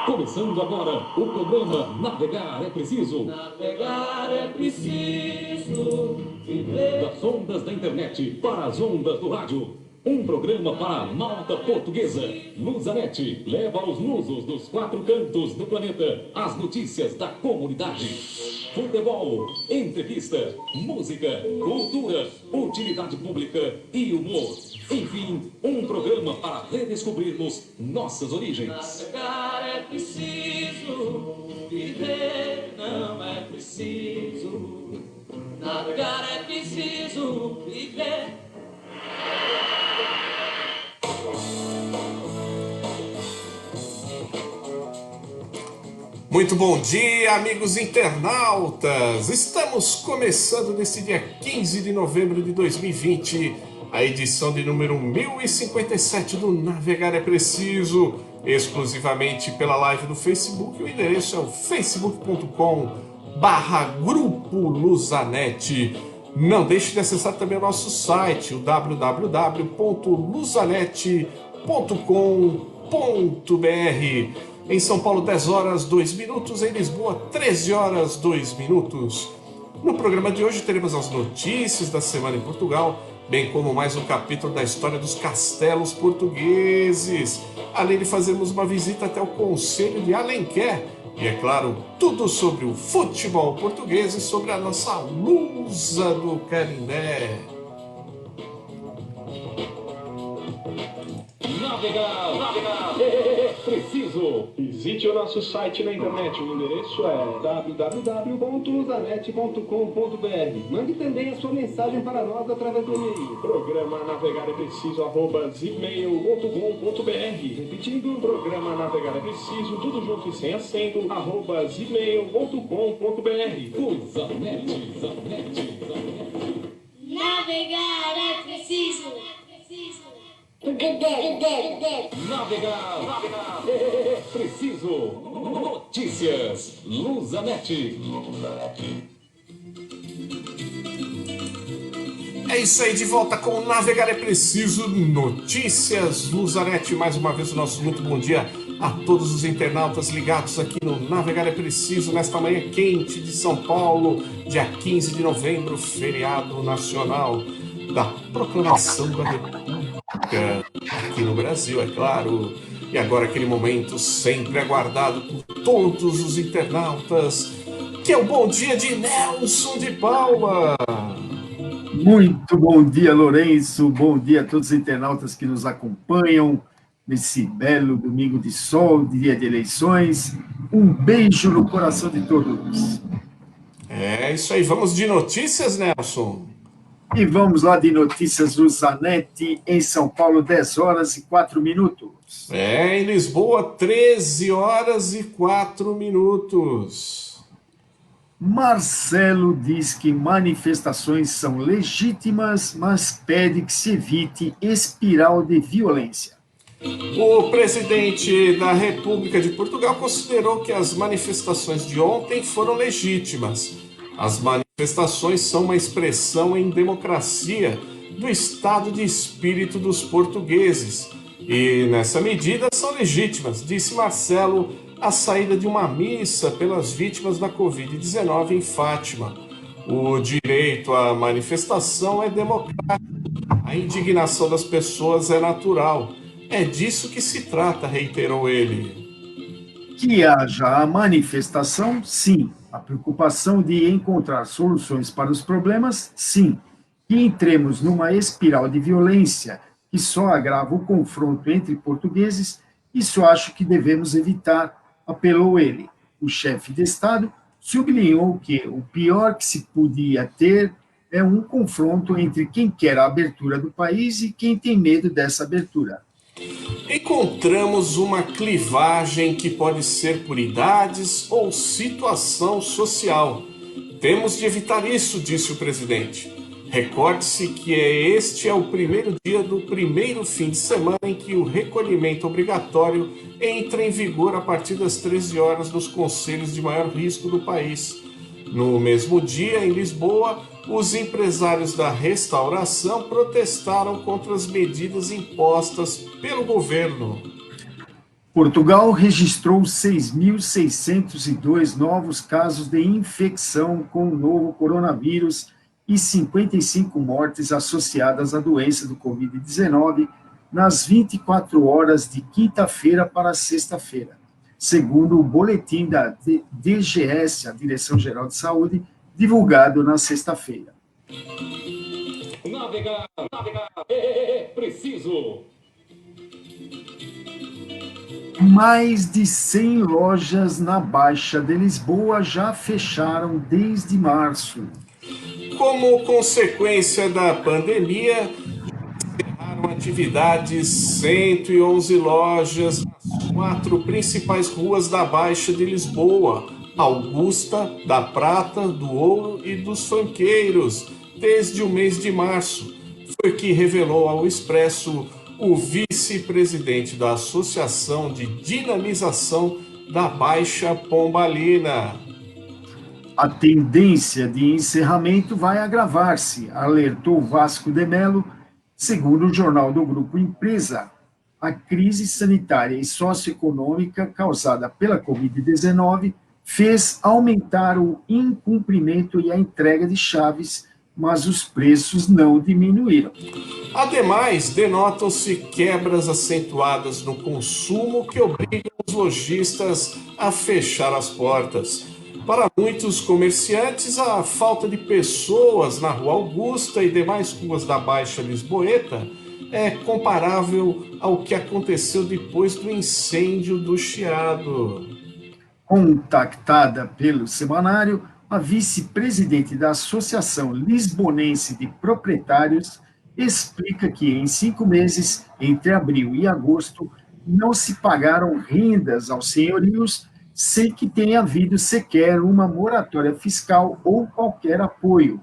Começando agora o programa Navegar é Preciso. Navegar é preciso viver. Das ondas da internet para as ondas do rádio. Um programa para a malta portuguesa. Luzanet leva aos lusos dos 4 cantos do planeta as notícias da comunidade. Futebol, entrevista, música, cultura, utilidade pública e humor. Enfim, um programa para redescobrirmos nossas origens. Navegar é preciso viver, não é preciso. Navegar é preciso viver. Muito bom dia, amigos internautas! Estamos começando nesse dia 15 de novembro de 2020, a edição de número 1057 do Navegar é Preciso, exclusivamente pela live do Facebook. O endereço é o facebook.com/Grupo Luzanet. Não deixe de acessar também o nosso site, o www.luzanet.com.br. Em São Paulo, 10 horas 2 minutos. Em Lisboa, 13 horas 2 minutos. No programa de hoje teremos as notícias da semana em Portugal, bem como mais um capítulo da história dos castelos portugueses. Além de fazermos uma visita até o Conselho de Alenquer. E, é claro, tudo sobre o futebol português e sobre a nossa Lusa do Canindé. Navegar é preciso. Visite o nosso site na internet. O endereço é www.luzanet.com.br. Mande também a sua mensagem para nós através do e-mail. Programa Navegar é Preciso @gmail.com.br. Repetindo, programa Navegar é Preciso, tudo junto e sem acento, @gmail.com.br. Luzanet. Navegar é preciso. Navegar é preciso. Notícias Luzanet. É isso aí, de volta com o Navegar é Preciso, Notícias Luzanet. Mais uma vez o nosso muito bom dia a todos os internautas ligados aqui no Navegar é Preciso, nesta manhã quente de São Paulo, dia 15 de novembro, feriado nacional da Proclamação da República, aqui no Brasil, é claro. E agora aquele momento sempre aguardado por todos os internautas, que é o bom dia de Nelson de Paula. Muito bom dia, Lourenço. Bom dia a todos os internautas que nos acompanham nesse belo domingo de sol, dia de eleições. Um beijo no coração de todos. É isso aí, vamos de notícias, Nelson? E vamos lá de notícias do Zanetti, em São Paulo, 10 horas e 4 minutos. Em Lisboa, 13 horas e 4 minutos. Marcelo diz que manifestações são legítimas, mas pede que se evite espiral de violência. O presidente da República de Portugal considerou que as manifestações de ontem foram legítimas. As manifestações são uma expressão em democracia do estado de espírito dos portugueses e, nessa medida, são legítimas, disse Marcelo, à saída de uma missa pelas vítimas da Covid-19 em Fátima. O direito à manifestação é democrático, A indignação das pessoas é natural. É disso que se trata, reiterou ele. Que haja a manifestação, sim. A preocupação de encontrar soluções para os problemas, sim. Que entremos numa espiral de violência que só agrava o confronto entre portugueses, isso acho que devemos evitar, apelou ele. O chefe de Estado sublinhou que o pior que se podia ter é um confronto entre quem quer a abertura do país e quem tem medo dessa abertura. Encontramos uma clivagem que pode ser por idades ou situação social. Temos de evitar isso, disse o presidente. Recorde-se que este é o primeiro dia do primeiro fim de semana em que o recolhimento obrigatório entra em vigor a partir das 13 horas nos concelhos de maior risco do país. No mesmo dia, em Lisboa, os empresários da restauração protestaram contra as medidas impostas pelo governo. Portugal registrou 6.602 novos casos de infecção com o novo coronavírus e 55 mortes associadas à doença do Covid-19 nas 24 horas de quinta-feira para sexta-feira, segundo o boletim da DGS, a Direção-Geral de Saúde, divulgado na sexta-feira. Navegar é preciso. Mais de 100 lojas na Baixa de Lisboa já fecharam desde março. Como consequência da pandemia, encerraram atividades 111 lojas nas 4 principais ruas da Baixa de Lisboa: Augusta, da Prata, do Ouro e dos Franqueiros, desde o mês de março. Foi o que revelou ao Expresso o vice-presidente da Associação de Dinamização da Baixa Pombalina. A tendência de encerramento vai agravar-se, alertou Vasco de Mello, segundo o jornal do Grupo Empresa. A crise sanitária e socioeconômica causada pela Covid-19 fez aumentar o incumprimento e a entrega de chaves, mas os preços não diminuíram. Ademais, denotam-se quebras acentuadas no consumo que obrigam os lojistas a fechar as portas. Para muitos comerciantes, a falta de pessoas na Rua Augusta e demais ruas da Baixa Lisboeta é comparável ao que aconteceu depois do incêndio do Chiado. Contactada pelo semanário, a vice-presidente da Associação Lisbonense de Proprietários explica que em 5 meses, entre abril e agosto, não se pagaram rendas aos senhorios sem que tenha havido sequer uma moratória fiscal ou qualquer apoio.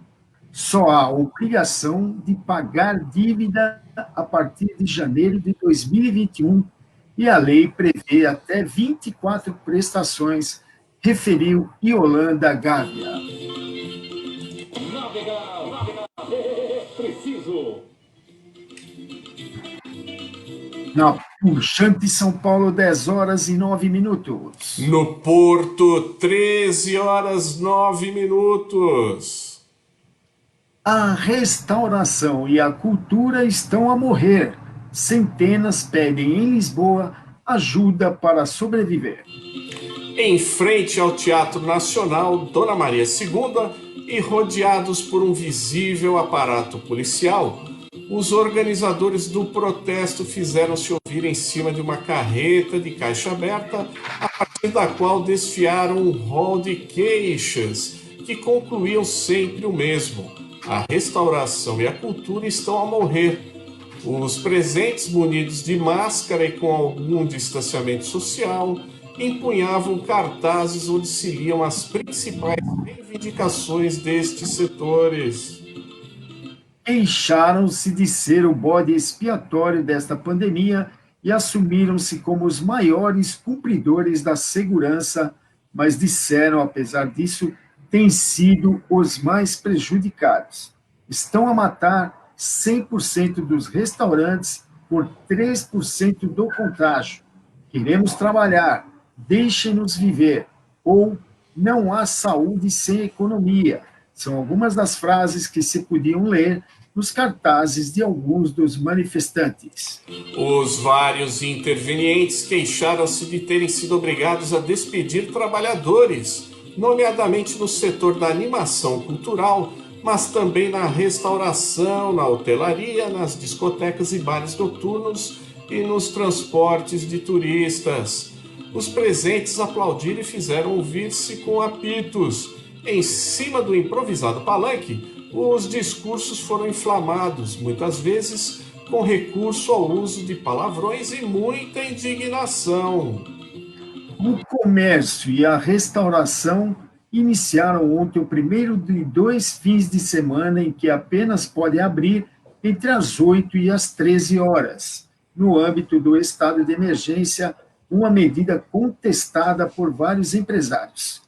Só há obrigação de pagar dívida a partir de janeiro de 2021 e a lei prevê até 24 prestações, referiu Yolanda Gávea. Navegar é preciso. Na Puxante São Paulo, 10 horas e 9 minutos. No Porto, 13 horas 9 minutos. A restauração e a cultura estão a morrer. Centenas pedem em Lisboa ajuda para sobreviver. Em frente ao Teatro Nacional Dona Maria II e rodeados por um visível aparato policial, os organizadores do protesto fizeram-se ouvir em cima de uma carreta de caixa aberta, a partir da qual desfiaram um rol de queixas, que concluíam sempre o mesmo: a restauração e a cultura estão a morrer. Os presentes, munidos de máscara e com algum distanciamento social, empunhavam cartazes onde se liam as principais reivindicações destes setores. Queixaram-se de ser o bode expiatório desta pandemia e assumiram-se como os maiores cumpridores da segurança, mas disseram, apesar disso, têm sido os mais prejudicados. Estão a matar 100% dos restaurantes por 3% do contágio. Queremos trabalhar, deixem-nos viver, ou não há saúde sem economia. São algumas das frases que se podiam ler nos cartazes de alguns dos manifestantes. Os vários intervenientes queixaram-se de terem sido obrigados a despedir trabalhadores, nomeadamente no setor da animação cultural, mas também na restauração, na hotelaria, nas discotecas e bares noturnos e nos transportes de turistas. Os presentes aplaudiram e fizeram ouvir-se com apitos. Em cima do improvisado palanque, os discursos foram inflamados, muitas vezes com recurso ao uso de palavrões e muita indignação. O comércio e a restauração iniciaram ontem o primeiro de 2 fins de semana em que apenas pode abrir entre as 8 e as 13 horas, no âmbito do estado de emergência, uma medida contestada por vários empresários.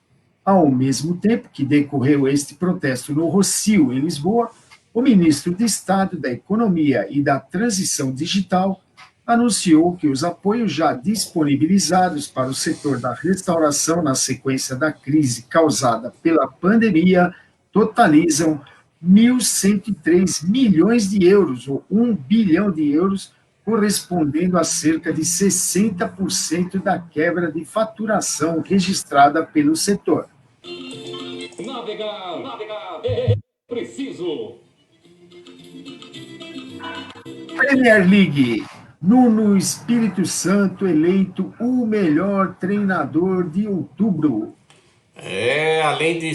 Ao mesmo tempo que decorreu este protesto no Rossio, em Lisboa, o ministro de Estado da Economia e da Transição Digital anunciou que os apoios já disponibilizados para o setor da restauração na sequência da crise causada pela pandemia totalizam 1.103 milhões de euros, ou 1 bilhão de euros, correspondendo a cerca de 60% da quebra de faturação registrada pelo setor. Navegar, é preciso. Premier League. Nuno Espírito Santo eleito o melhor treinador de outubro. Além de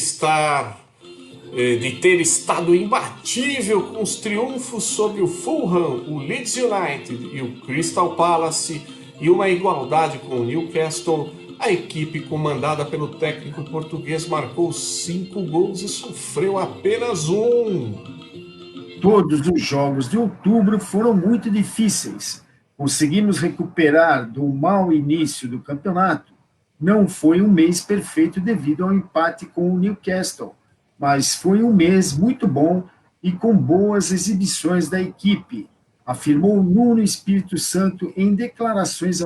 ter estado imbatível com os triunfos sobre o Fulham, o Leeds United e o Crystal Palace e uma igualdade com o Newcastle, a equipe comandada pelo técnico português marcou 5 gols e sofreu apenas 1. Todos os jogos de outubro foram muito difíceis. Conseguimos recuperar do mau início do campeonato. Não foi um mês perfeito devido ao empate com o Newcastle, mas foi um mês muito bom e com boas exibições da equipe, afirmou Nuno Espírito Santo em declarações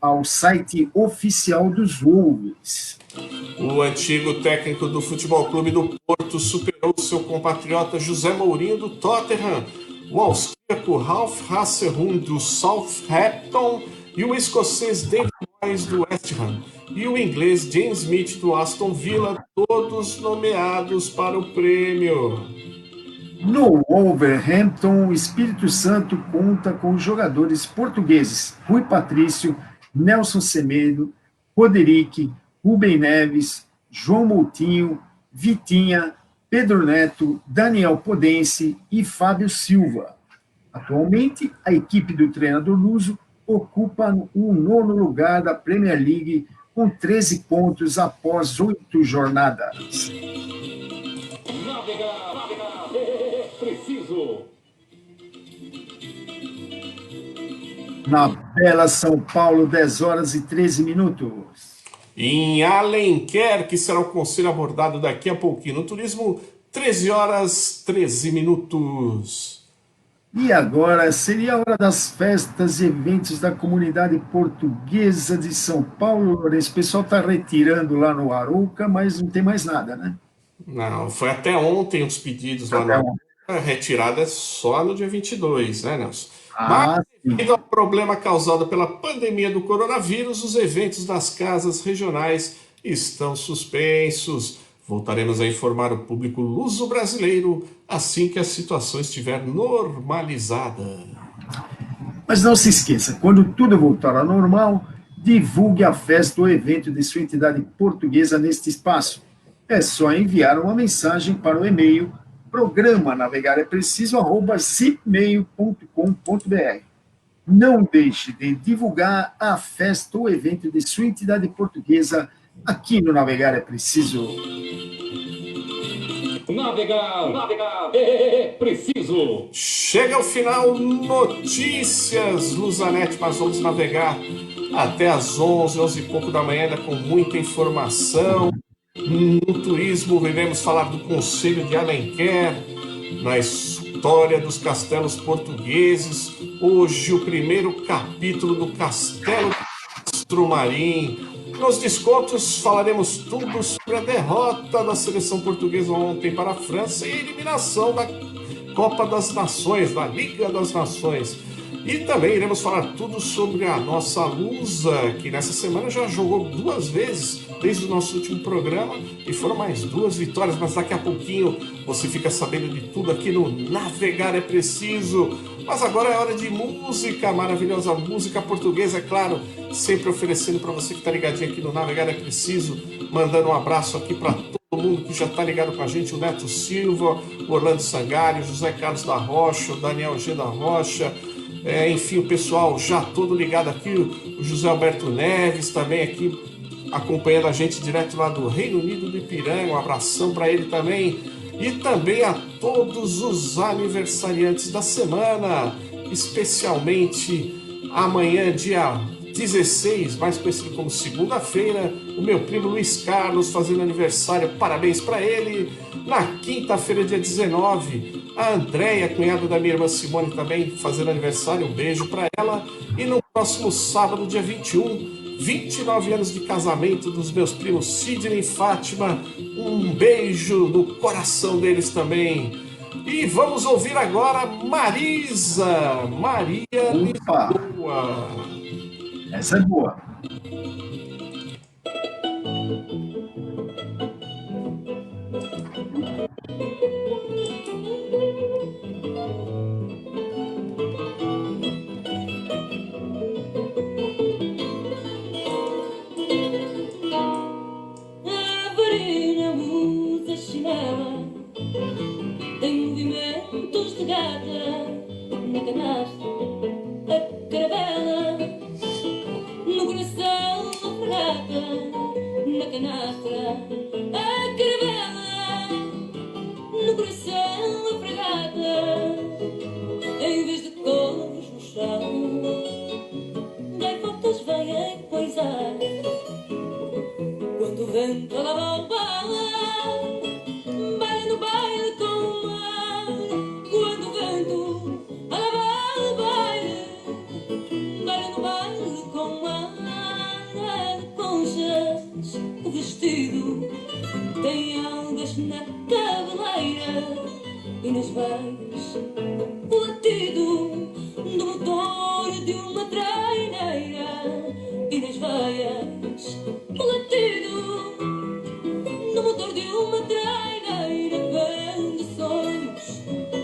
ao site oficial dos Wolves. O antigo técnico do Futebol Clube do Porto superou seu compatriota José Mourinho do Tottenham, o austríaco Ralf Hasenhüttl do Southampton e o escocês David Moyes do West Ham e o inglês James Smith do Aston Villa, todos nomeados para o prêmio. No Wolverhampton, o Espírito Santo conta com os jogadores portugueses Rui Patrício, Nelson Semedo, Roderick, Rubem Neves, João Moutinho, Vitinha, Pedro Neto, Daniel Podense e Fábio Silva. Atualmente, a equipe do treinador luso ocupa o 9º lugar da Premier League com 13 pontos após 8 jornadas. Navegar, é preciso. Na bela São Paulo, 10 horas e 13 minutos. Em Alenquer, que será o conselho abordado daqui a pouquinho no turismo, 13 horas 13 minutos. E agora seria a hora das festas e eventos da comunidade portuguesa de São Paulo. Lourenço, o pessoal está retirando lá no Arouca, mas não tem mais nada, né? Não, foi até ontem os pedidos lá na retirada só no dia 22, né, Nelson? Mas, devido ao problema causado pela pandemia do coronavírus, os eventos das casas regionais estão suspensos. Voltaremos a informar o público luso-brasileiro assim que a situação estiver normalizada. Mas não se esqueça, quando tudo voltar ao normal, divulgue a festa ou evento de sua entidade portuguesa neste espaço. É só enviar uma mensagem para o e-mail programa@navegarepreciso@zipmail.com.br. Não deixe de divulgar a festa ou evento de sua entidade portuguesa aqui no Navegar é Preciso. Navegar, é preciso. Chega ao final, notícias, Luzanete, mas vamos navegar até às 11 e pouco da manhã, ainda com muita informação. No turismo, iremos falar do Conselho de Alenquer, na história dos castelos portugueses. Hoje, o primeiro capítulo do Castelo Castro Marim. Nos descontos, falaremos tudo sobre a derrota da seleção portuguesa ontem para a França e a eliminação da Copa das Nações, da Liga das Nações. E também iremos falar tudo sobre a nossa Lusa, que nessa semana já jogou 2 vezes desde o nosso último programa e foram mais 2 vitórias, mas daqui a pouquinho você fica sabendo de tudo aqui no Navegar é Preciso. Mas agora é hora de música, maravilhosa música portuguesa, é claro, sempre oferecendo para você que está ligadinho aqui no Navegar é Preciso, mandando um abraço aqui para todo mundo que já está ligado com a gente, o Neto Silva, o Orlando Sangário, o José Carlos da Rocha, o Daniel G da Rocha, enfim, o pessoal já todo ligado aqui, o José Alberto Neves também aqui acompanhando a gente direto lá do Reino Unido do Ipiranga, um abração para ele também, e também a todos os aniversariantes da semana, especialmente amanhã, dia 16, mais conhecido como segunda-feira, o meu primo Luiz Carlos fazendo aniversário, parabéns para ele. Na quinta-feira, dia 19, a Andréia, cunhada da minha irmã Simone, também fazendo aniversário, um beijo para ela. E no próximo sábado, dia 21, 29 anos de casamento dos meus primos Sidney e Fátima, um beijo no coração deles também. E vamos ouvir agora Marisa, Maria Lisboa. Essa é boa. A varinha usa chinela, tem movimentos de gata, na canastra, a caravela, no coração a fragata, na canastra, a caravela, no coração a fragata, em vez de cores no chão, gaivotas vêm a coisar. Quando o vento lava o balão, baile no baile com o mar. Quando o vento lava o baile, baile no baile com o mar. De conchas, o vestido tem algas na cabeleira e nas veias o latido do motor de uma traineira e nas veias o latido do motor de uma traineira vem de sonhos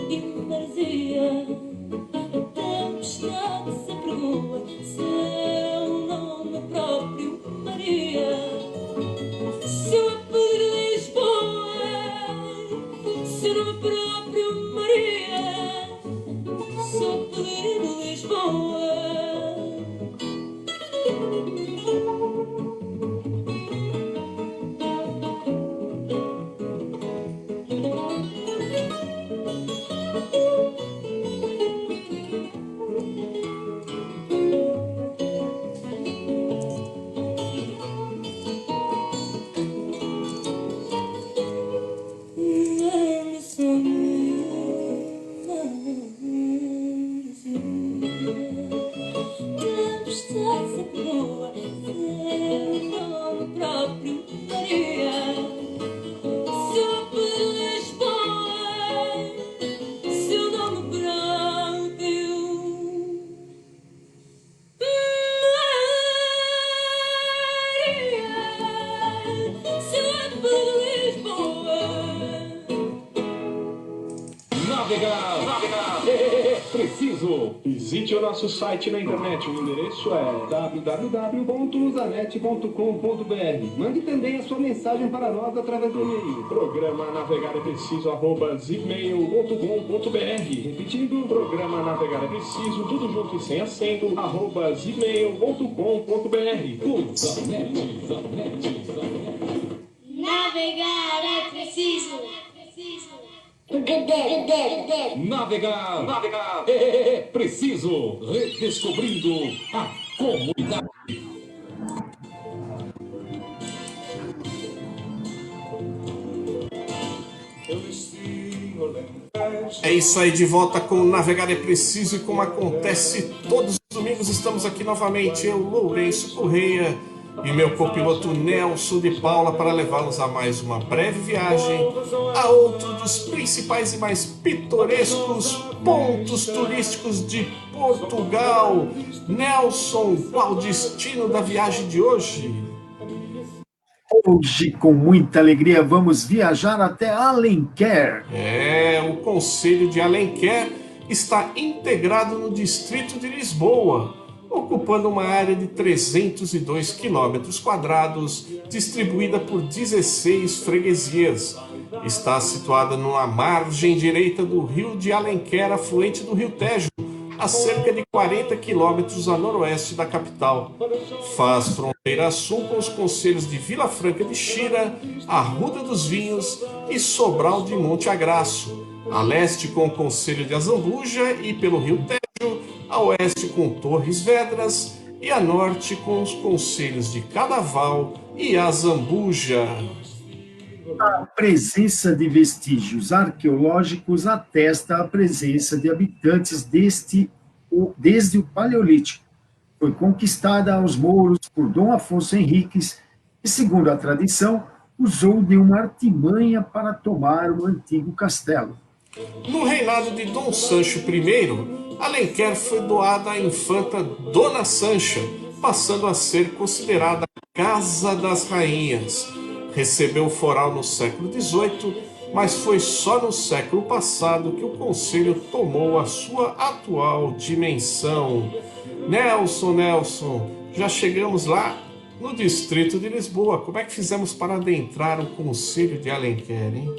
e maresia. A tempestade sempre voa, seu nome próprio Maria, seu apelido Lisboa, seu nome próprio Maria, seu apelido Lisboa. Navegar é preciso. Visite o nosso site na internet, o endereço é www.lusanet.com.br. Mande também a sua mensagem para nós através do e-mail. Programa Navegar é Preciso, @gmail.com.br. Repetindo, programa Navegar é Preciso, tudo junto e sem acento, @gmail.com.br. Navegar é preciso. Navegar é preciso. Redescobrindo a comunidade. É isso aí, de volta com o Navegar é Preciso, e como acontece todos os domingos, estamos aqui novamente, eu, Lourenço Correia, e meu copiloto Nelson de Paula para levá-los a mais uma breve viagem a outro dos principais e mais pitorescos pontos turísticos de Portugal. Nelson, qual o destino da viagem de hoje? Hoje, com muita alegria, vamos viajar até Alenquer. O Concelho de Alenquer está integrado no distrito de Lisboa, ocupando uma área de 302 quilômetros quadrados, distribuída por 16 freguesias. Está situada na margem direita do rio de Alenquer, afluente do rio Tejo, a cerca de 40 quilômetros a noroeste da capital. Faz fronteira sul com os concelhos de Vila Franca de Xira, Arruda dos Vinhos e Sobral de Monte Agraço, a leste com o concelho de Azambuja e pelo rio Tejo, a oeste com Torres Vedras e a norte com os concelhos de Cadaval e Azambuja. A presença de vestígios arqueológicos atesta a presença de habitantes desde o Paleolítico. Foi conquistada aos mouros por Dom Afonso Henriques e, segundo a tradição, usou de uma artimanha para tomar o antigo castelo. No reinado de Dom Sancho I, Alenquer foi doada à infanta Dona Sancha, passando a ser considerada a Casa das Rainhas. Recebeu o foral no século XVIII, mas foi só no século passado que o concelho tomou a sua atual dimensão. Nelson, já chegamos lá no distrito de Lisboa. Como é que fizemos para adentrar o concelho de Alenquer, hein?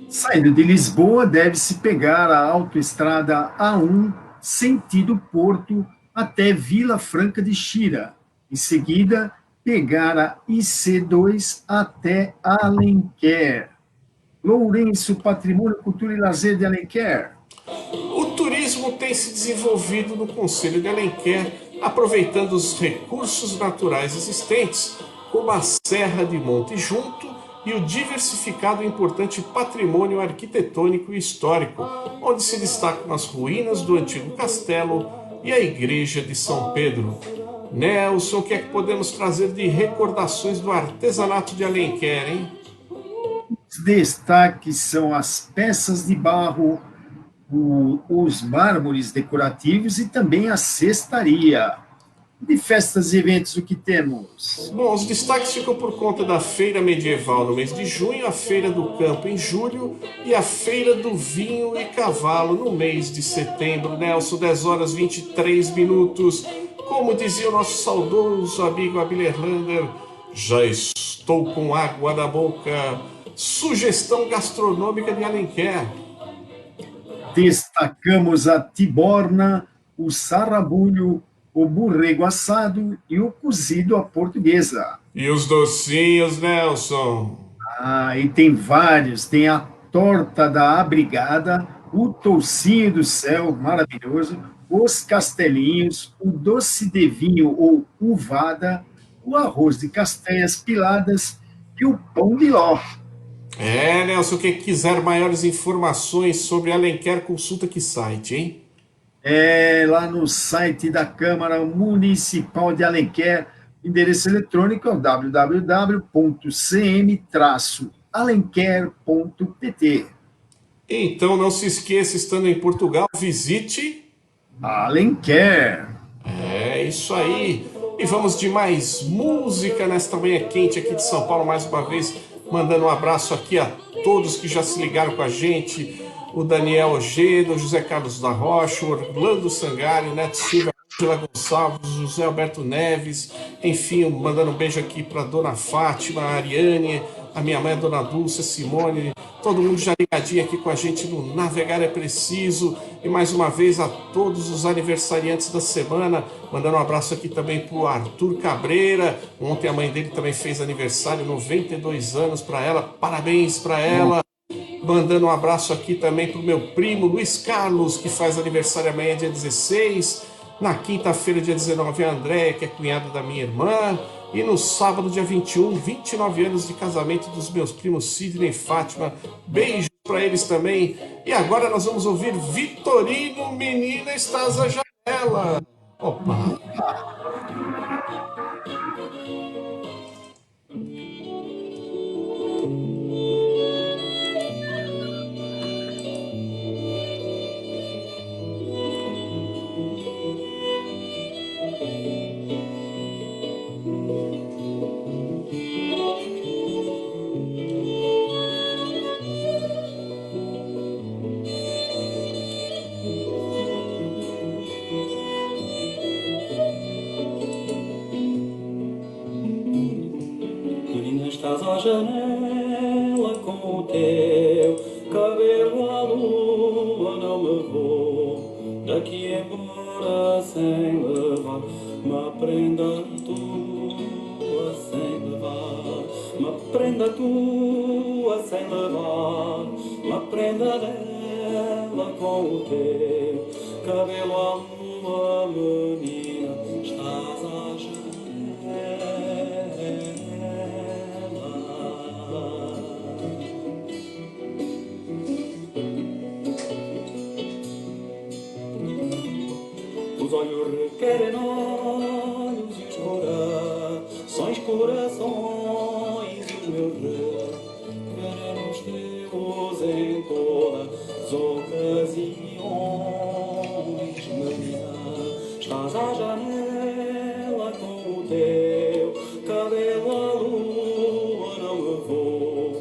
Saindo de Lisboa, deve-se pegar a autoestrada A1, sentido Porto, até Vila Franca de Xira. Em seguida, pegar a IC2 até Alenquer. Lourenço, Patrimônio, Cultura e Lazer de Alenquer. O turismo tem se desenvolvido no concelho de Alenquer, aproveitando os recursos naturais existentes, como a Serra de Monte Junto e o diversificado e importante patrimônio arquitetônico e histórico, onde se destacam as ruínas do antigo castelo e a igreja de São Pedro. Nelson, o que é que podemos trazer de recordações do artesanato de Alenquer, hein? Os destaques são as peças de barro, os mármores decorativos e também a cestaria. De festas e eventos, o que temos? Bom, os destaques ficam por conta da Feira Medieval no mês de junho, a Feira do Campo em julho e a Feira do Vinho e Cavalo no mês de setembro. Nelson, 10 horas 23 minutos. Como dizia o nosso saudoso amigo Abílio Erlander, já estou com água na boca. Sugestão gastronômica de Alenquer. Destacamos a tiborna, o sarrabulho, o borrego assado e o cozido à portuguesa. E os docinhos, Nelson? E tem vários. Tem a torta da abrigada, o toucinho do céu, maravilhoso, os castelinhos, o doce de vinho ou uvada, o arroz de castanhas piladas e o pão de ló. Nelson, quem quiser maiores informações sobre Alenquer, consulta que site, hein? Lá no site da Câmara Municipal de Alenquer, endereço eletrônico é o www.cm-alenquer.pt. Então não se esqueça, estando em Portugal, visite Alenquer. Isso aí. E vamos de mais música nesta manhã quente aqui de São Paulo, mais uma vez, mandando um abraço aqui a todos que já se ligaram com a gente, o Daniel Ogedo, o José Carlos da Rocha, o Orlando Sangari, o Neto Silva, Angela Gonçalves, o José Alberto Neves, enfim, mandando um beijo aqui para Dona Fátima, a Ariane, a minha mãe, a Dona Dulce, a Simone, todo mundo já ligadinho aqui com a gente no Navegar é Preciso. E mais uma vez a todos os aniversariantes da semana, mandando um abraço aqui também para o Arthur Cabreira. Ontem a mãe dele também fez aniversário, 92 anos para ela, parabéns para ela. Mandando um abraço aqui também para o meu primo Luiz Carlos, que faz aniversário amanhã, dia 16. Na quinta-feira, dia 19, a Andréia, que é cunhada da minha irmã. E no sábado, dia 21, 29 anos de casamento dos meus primos Sidney e Fátima. Beijos para eles também. E agora nós vamos ouvir Vitorino, Menina Estás à Janela. Opa! Menina, estás à janela com o teu cabelo à lua, não me vou daqui embora sem levar uma prenda tua, sem levar uma prenda tua, sem levar uma prenda dela com o teu cabelo à lua, menina, estás à janela. Os olhos requerem olhos e os corações, corações e os meus requerem os teus em todas as ocasiões. Menina, estás à janela com o teu cabelo à lua, não me vou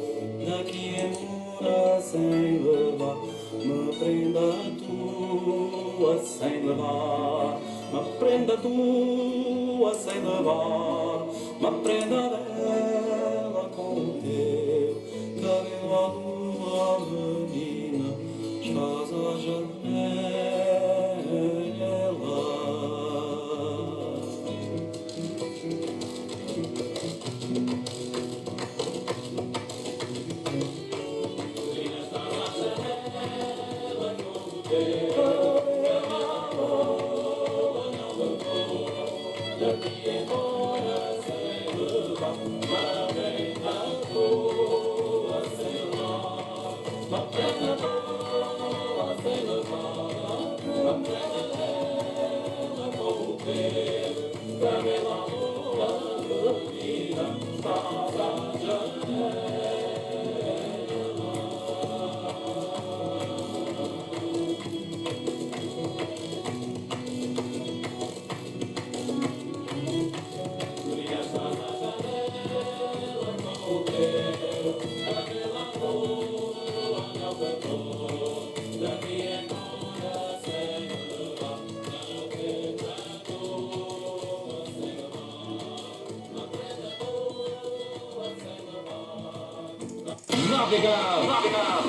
daqui embora sem levar uma prenda tua, sem levar uma prenda tua, sem levar uma prenda dela com o teu cabelo à lua, menina, estás à janela. Navegar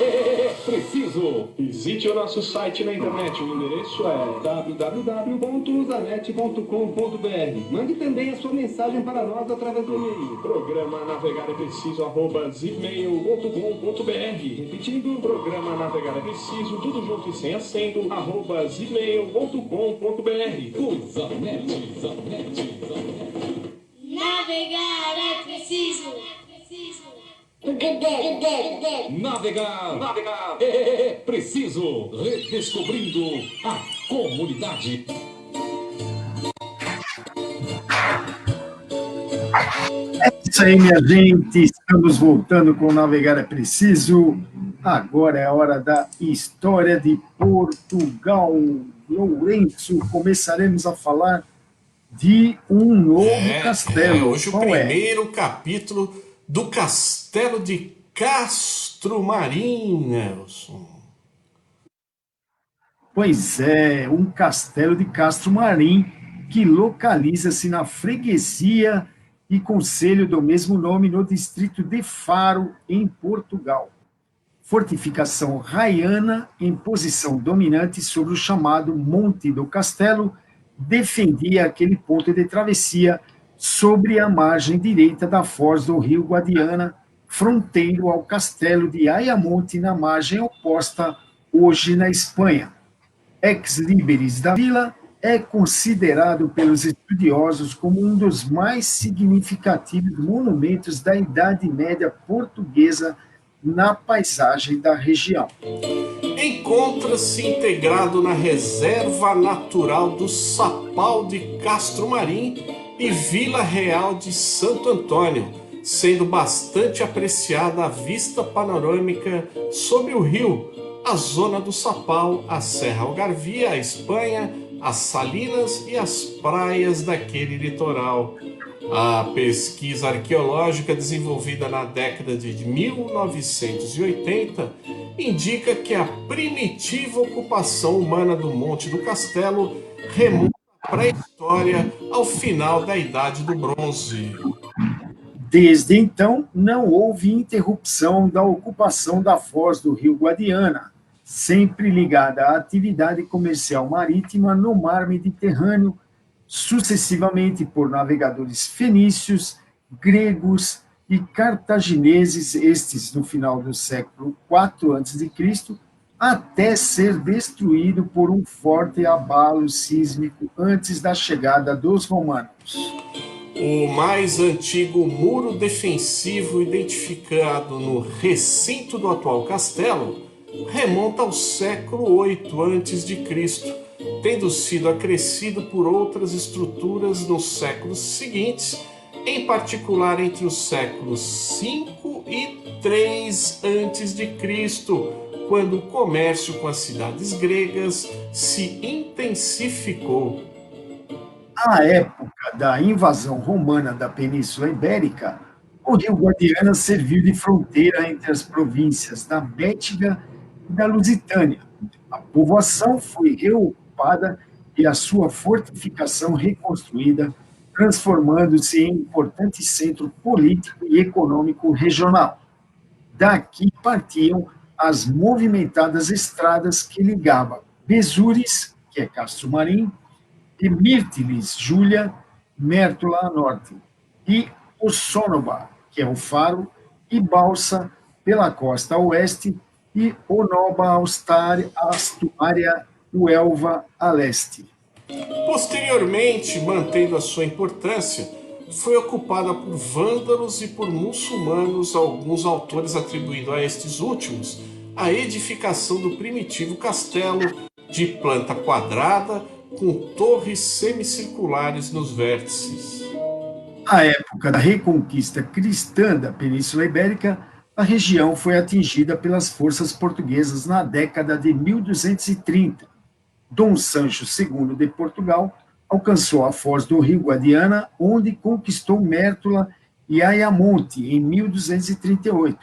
é preciso. Visite o nosso site na internet. O endereço é www.usanet.com.br. Mande também a sua mensagem para nós através do e-mail. Programa navegar é preciso @zipmail.com.br. Repetindo, programa navegar é preciso, tudo junto e sem acento, @zipmail.com.br. Usanet, Zanet. Navegar é preciso. Navegar é preciso. Redescobrindo a comunidade. É isso aí, minha gente. Estamos voltando com o Navegar é Preciso. Agora é a hora da história de Portugal. Lourenço, começaremos a falar de um novo castelo. Hoje o Qual primeiro capítulo do Castelo de Castro Marim, Nelson. Pois é, um castelo de Castro Marim que localiza-se na freguesia e concelho do mesmo nome no distrito de Faro, em Portugal. Fortificação raiana em posição dominante sobre o chamado Monte do Castelo, defendia aquele ponto de travessia sobre a margem direita da foz do rio Guadiana, fronteiro ao castelo de Ayamonte, na margem oposta, hoje na Espanha. Ex-libris da vila, é considerado pelos estudiosos como um dos mais significativos monumentos da Idade Média portuguesa na paisagem da região. Encontra-se integrado na Reserva Natural do Sapal de Castro Marim, e Vila Real de Santo Antônio, sendo bastante apreciada a vista panorâmica sobre o rio, a zona do Sapau, a Serra Algarvia, a Espanha, as Salinas e as praias daquele litoral. A pesquisa arqueológica desenvolvida na década de 1980 indica que a primitiva ocupação humana do Monte do Castelo remonta à pré-história, ao final da Idade do Bronze. Desde então, não houve interrupção da ocupação da foz do rio Guadiana, sempre ligada à atividade comercial marítima no mar Mediterrâneo, sucessivamente por navegadores fenícios, gregos e cartagineses, estes no final do século IV a.C., até ser destruído por um forte abalo sísmico antes da chegada dos romanos. O mais antigo muro defensivo identificado no recinto do atual castelo remonta ao século VIII a.C., tendo sido acrescido por outras estruturas nos séculos seguintes, em particular entre os séculos V e III a.C., quando o comércio com as cidades gregas se intensificou. À época da invasão romana da Península Ibérica, o rio Guadiana serviu de fronteira entre as províncias da Bética e da Lusitânia. A povoação foi reocupada e a sua fortificação reconstruída, transformando-se em importante centro político e econômico regional. Daqui partiam as movimentadas estradas que ligavam Besures, que é Castro Marim, e Myrtilis, Júlia, Mértola a norte, e Ossónoba, que é o Faro, e Balsa, pela costa oeste, e Onoba, Astuária, Uelva, a leste. Posteriormente, mantendo a sua importância, foi ocupada por vândalos e por muçulmanos, alguns autores atribuindo a estes últimos a edificação do primitivo castelo de planta quadrada com torres semicirculares nos vértices. À época da reconquista cristã da Península Ibérica, a região foi atingida pelas forças portuguesas na década de 1230. Dom Sancho II de Portugal alcançou a foz do rio Guadiana, onde conquistou Mértola e Ayamonte em 1238.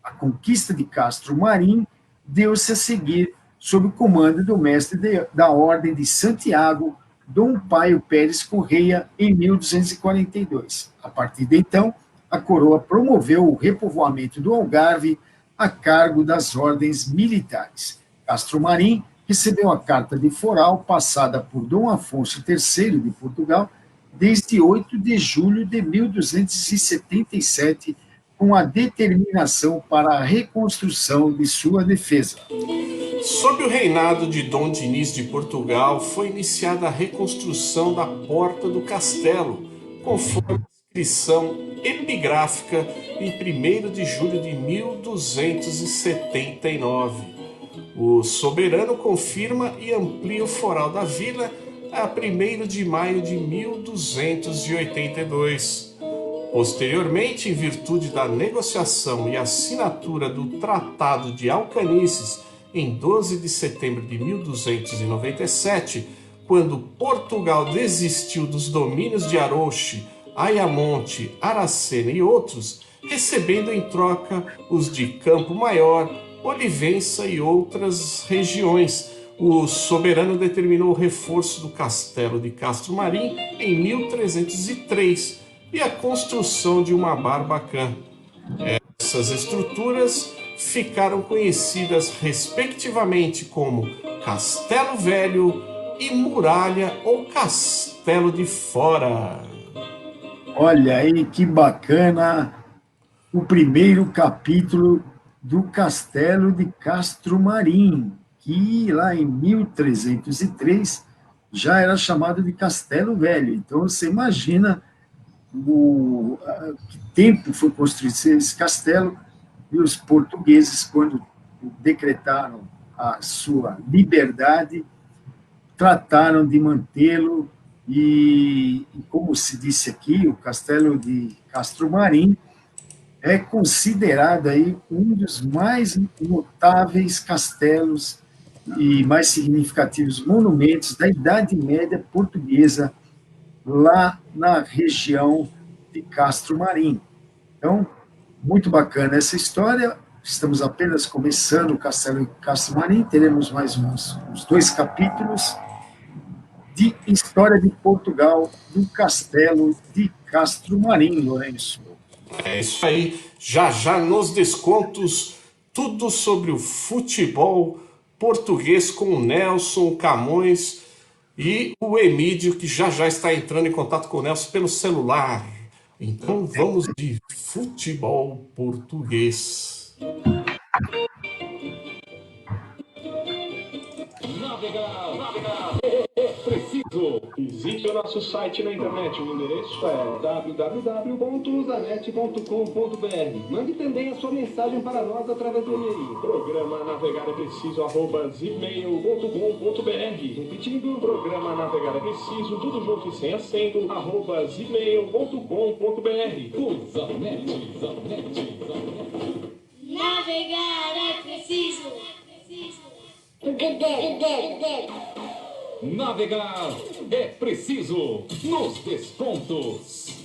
A conquista de Castro Marim deu-se a seguir sob o comando do mestre da Ordem de Santiago, Dom Paio Pérez Correia, em 1242. A partir de então, a coroa promoveu o repovoamento do Algarve a cargo das ordens militares. Castro Marim recebeu a Carta de Foral, passada por Dom Afonso III de Portugal, desde 8 de julho de 1277, com a determinação para a reconstrução de sua defesa. Sob o reinado de Dom Dinis de Portugal, foi iniciada a reconstrução da porta do castelo, conforme a inscrição epigráfica em 1º de julho de 1279. O soberano confirma e amplia o foral da vila a 1º de maio de 1282. Posteriormente, em virtude da negociação e assinatura do Tratado de Alcanices, em 12 de setembro de 1297, quando Portugal desistiu dos domínios de Arouche, Ayamonte, Aracena e outros, recebendo em troca os de Campo Maior, Olivença e outras regiões, o soberano determinou o reforço do castelo de Castro Marim em 1303 e a construção de uma barbacã. Essas estruturas ficaram conhecidas respectivamente como Castelo Velho e Muralha ou Castelo de Fora. Olha aí que bacana o primeiro capítulo do Castelo de Castro Marim, que lá em 1303 já era chamado de Castelo Velho. Então você imagina que tempo foi construído esse castelo, e os portugueses, quando decretaram a sua liberdade, trataram de mantê-lo E como se disse aqui, o Castelo de Castro Marim é considerado aí um dos mais notáveis castelos e mais significativos monumentos da Idade Média portuguesa, lá na região de Castro Marim. Então, muito bacana essa história. Estamos apenas começando o Castelo de Castro Marim, teremos mais uns 2 capítulos de História de Portugal, do Castelo de Castro Marim, Lourenço. É isso aí. Já já nos descontos, tudo sobre o futebol português com o Nelson Camões e o Emídio, que já já está entrando em contato com o Nelson pelo celular. Então vamos de futebol português. Navegar é preciso. Visite o nosso site na internet. O endereço é www.usanet.com.br. Mande também a sua mensagem para nós através do e-mail. Programa navegar é preciso @gmail.com.br. Repetindo, programa navegar é preciso, tudo junto e sem acento, @gmail.com.br. Usanet. Navegar é preciso. Navegar é preciso. Nos descontos.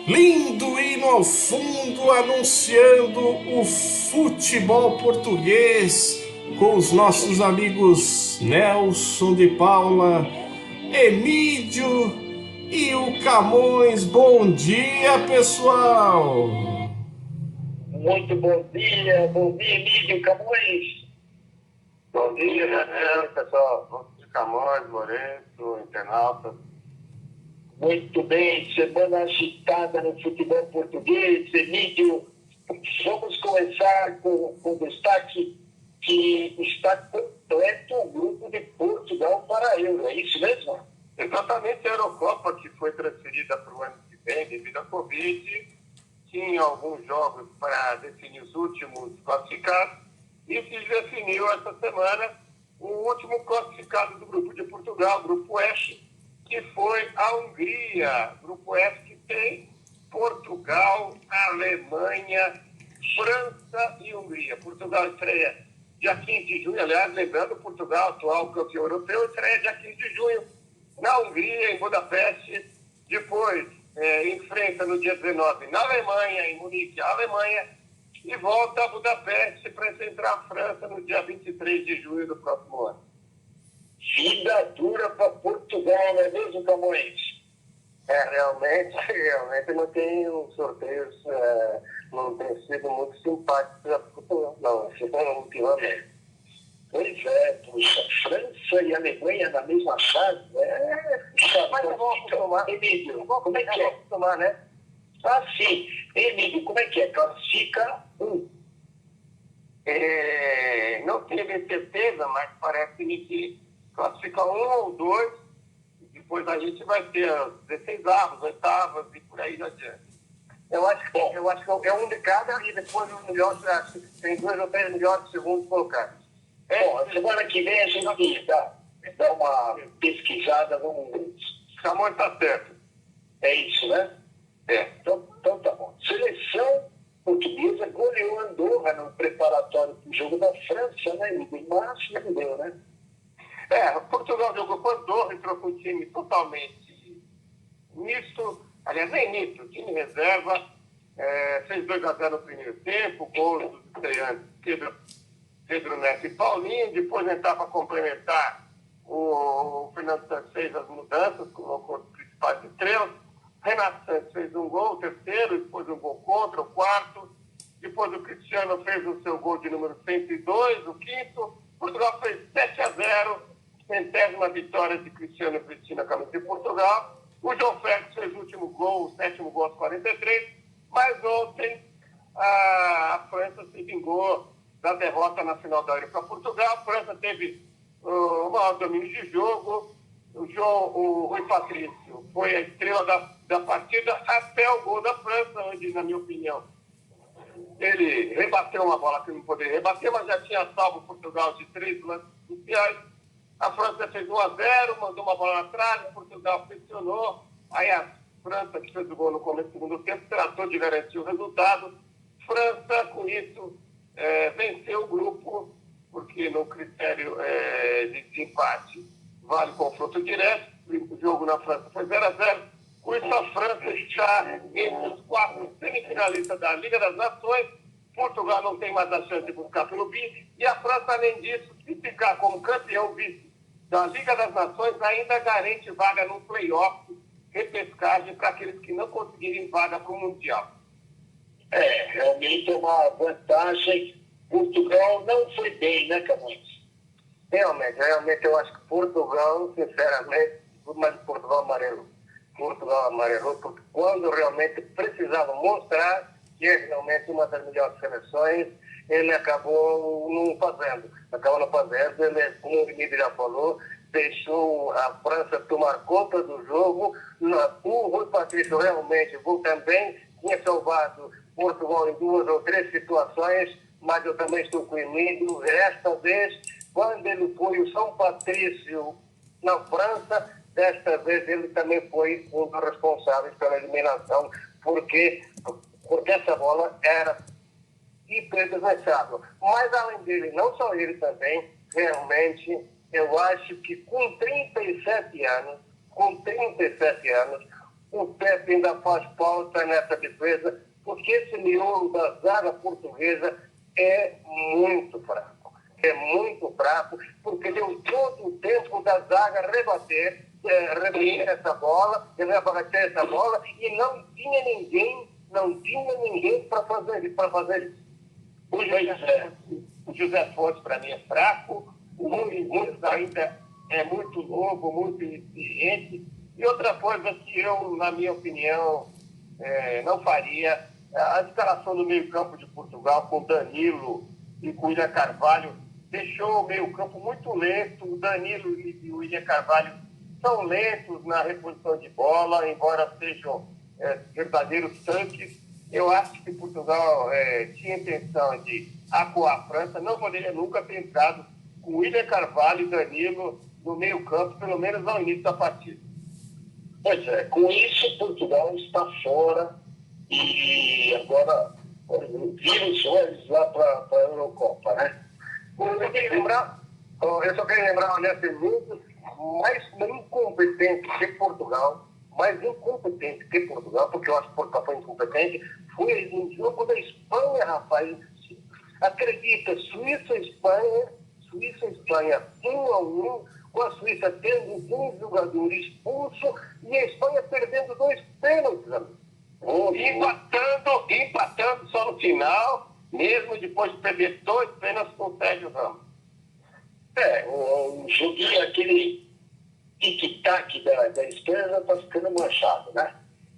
Lindo hino ao fundo anunciando o futebol português com os nossos amigos Nelson de Paula, Emídio e o Camões. Bom dia, pessoal! Muito bom dia, Emílio Camões. Bom dia, pessoal. Bom dia, Camões, Lourenço, internauta. Muito bem, semana agitada no futebol português, Emílio. Vamos começar com destaque que está completo o grupo de Portugal para a Euro, é isso mesmo? Exatamente, a Eurocopa, que foi transferida para o ano que vem devido à Covid, tinha alguns jogos para definir os últimos classificados e se definiu essa semana o último classificado do grupo de Portugal, Grupo F, que foi a Hungria. Grupo F que tem Portugal, Alemanha, França e Hungria. Portugal estreia dia 15 de junho, aliás, lembrando, Portugal, atual campeão europeu, estreia dia 15 de junho na Hungria, em Budapeste. Depois enfrenta no dia 19 na Alemanha, em Munique, a Alemanha, e volta a Budapeste para enfrentar a França no dia 23 de junho do próximo ano. Vida dura para Portugal, não é mesmo, Camões? Realmente não tem os sorteios, não tem sido muito simpáticos para Portugal, não, ultimamente. Pois é, puxa, França e Alemanha na mesma fase, Mas eu vou acostumar. Emílio, como é que é? Acostumar, né? Ah, sim. Emílio, como é que é? Classifica um. Não tive certeza, mas parece-me que classifica um ou dois, depois a gente vai ter as 16avos, oitavas e por aí adiante. Eu acho que é um de cada e depois os melhores, tem 2 ou 3 melhores segundos colocados. Bom, semana que vem a gente dá uma pesquisada, Camões está certo. É isso, né? Então tá bom. Seleção portuguesa goleou Andorra no preparatório do jogo da França, né? Mas não deu, né? Portugal jogou com Andorra, entrou com um time totalmente misto, aliás, nem misto, time reserva, fez 2-0 no primeiro tempo, gols dos estreantes Pedro Neto e Paulinho, depois entrar para complementar, o Fernando Santos fez as mudanças, colocou os principais estrelas, Renato Santos fez um gol, o terceiro, depois um gol contra, o quarto, depois o Cristiano fez o seu gol de número 102, o quinto, Portugal fez 7-0, centésima vitória de Cristiano Cristina, camisa de Portugal. O João Félix fez o último gol, o 7º gol aos 43, mas ontem a França se vingou da derrota na final da Euro para Portugal. A França teve o maior domínio de jogo. O Rui Patrício foi a estrela da partida até o gol da França, onde, na minha opinião, ele rebateu uma bola que não poderia rebater, mas já tinha salvo Portugal de 3 lances iniciais. A França fez 1-0, mandou uma bola na trave, Portugal pressionou. Aí a França, que fez o gol no começo do segundo tempo, tratou de garantir o resultado. França, com isso, venceu o grupo, porque no critério de desempate vale confronto direto. O jogo na França foi 0-0. Com isso, a França está entre os 4 semifinalistas da Liga das Nações. Portugal não tem mais a chance de buscar pelo vice. E a França, além disso, se ficar como campeão vice da Liga das Nações, ainda garante vaga no play-off, repescagem para aqueles que não conseguirem vaga para o Mundial. Realmente é uma vantagem. Portugal não foi bem, né, Camões? Realmente eu acho que Portugal, sinceramente, mas Portugal amarelou, porque quando realmente precisava mostrar que é realmente uma das melhores seleções, ele acabou não fazendo. Ele, como o Vinícius já falou, deixou a França tomar conta do jogo. O Rui Patrício realmente também tinha salvado Portugal em 2 ou 3 situações, mas eu também estou com o Emílio. Desta vez, quando ele foi o São Patrício na França, desta vez ele também foi um dos responsáveis pela eliminação, porque essa bola era impensável. Mas além dele, não só ele também, realmente, eu acho que com 37 anos, o Pepe ainda faz falta nessa defesa, porque esse miolo da zaga portuguesa é muito fraco. Porque deu todo o tempo da zaga rebater essa bola, e não tinha ninguém para fazer isso. O José Fontes, para mim, é fraco. O Muniz ainda é muito novo, muito inexperiente. E outra coisa que eu, na minha opinião, não faria, a escalação do meio-campo de Portugal com Danilo e com William Carvalho deixou o meio-campo muito lento. O Danilo e o William Carvalho são lentos na reposição de bola, embora sejam verdadeiros tanques. Eu acho que Portugal tinha intenção de acuar a França, não poderia nunca ter entrado com William Carvalho e Danilo no meio-campo, pelo menos ao início da partida. Pois é, com isso Portugal está fora e agora vira os olhos lá para a Eurocopa, né? Eu só queria lembrar, nesse mundo, mais incompetente que Portugal, porque eu acho que Portugal foi incompetente, foi no jogo da Espanha, rapaz. Acredita, Suíça e Espanha 1-1, com a Suíça tendo um jogador expulso e a Espanha perdendo 2 pênaltis, amigo. Empatando só no final, mesmo depois de perder 2 pênaltis com o Sérgio Ramos. O joguinho, aquele tic-tac da Espanha está ficando manchado, né?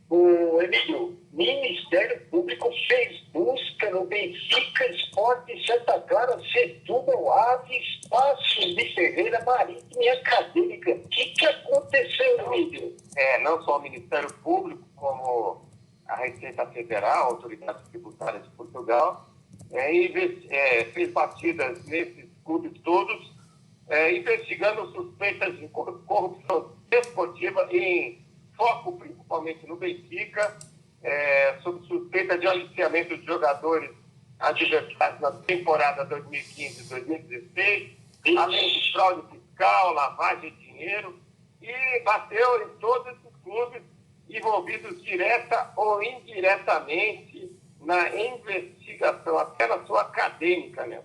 O Emílio, Ministério Público fez busca no Benfica, Sport, Santa Clara, Setúbal, Aves, Passos de Ferreira, Marítima e Acadêmica. O que aconteceu, Emílio? Não só o Ministério Público, como a Receita Federal, a Autoridade Tributária de Portugal, fez batidas nesses clubes todos, investigando suspeitas de corrupção desportiva, em foco principalmente no Benfica, sob suspeita de aliciamento de jogadores adversários na temporada 2015-2016, além de fraude fiscal, lavagem de dinheiro, e bateu em todos esses clubes envolvidos direta ou indiretamente na investigação, até na sua acadêmica, né?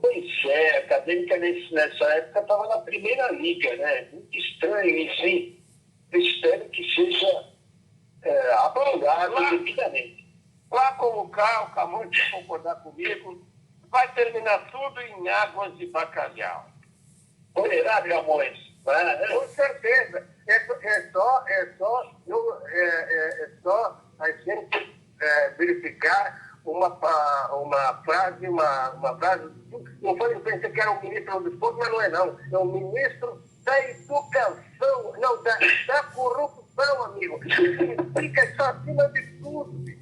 Pois é, a acadêmica nessa época estava na primeira liga, né? Muito estranho isso, hein? Eu espero que seja apurado devidamente. Lá como cá, o Camões vai concordar comigo, vai terminar tudo em águas de bacalhau. Poderá, Camões? Com certeza. É só a gente verificar uma frase, não foi, eu pensei que era o ministro do Esporte, mas não é não. É o ministro da Educação, não, da Corrupção. Fica só acima de tudo, bicho.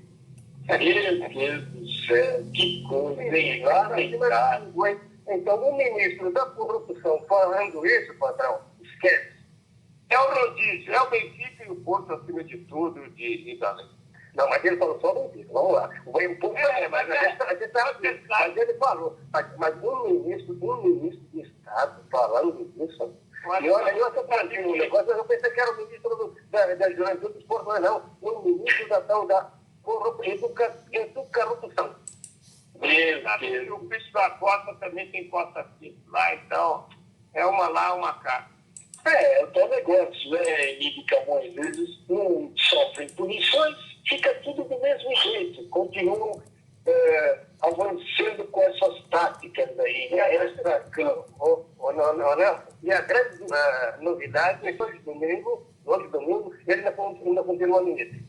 Meu Deus do céu, que coisa, hein? Lamentável. Então, o ministro da corrupção falando isso, patrão, esquece. É o rodízio, é o Benfica e o Porto acima de tudo e da lei. Não, mas ele falou só o Benfica, vamos lá. O Benfica, mas ele falou. Mas um ministro de Estado falando isso. E olha, eu estou trazendo um negócio, eu pensei que era o ministro da Juventude do Esporte, mas não. O ministro da Educação. Meu O bicho da Costa também tem Costa Simples lá, então é uma lá, uma cá. É o tal negócio, né, Emílio Camões? Eles não sofrem punições, fica tudo do mesmo jeito, continuam avançando com essas táticas aí, extra-campo. E a grande novidade é que hoje domingo, ele ainda continua ministro.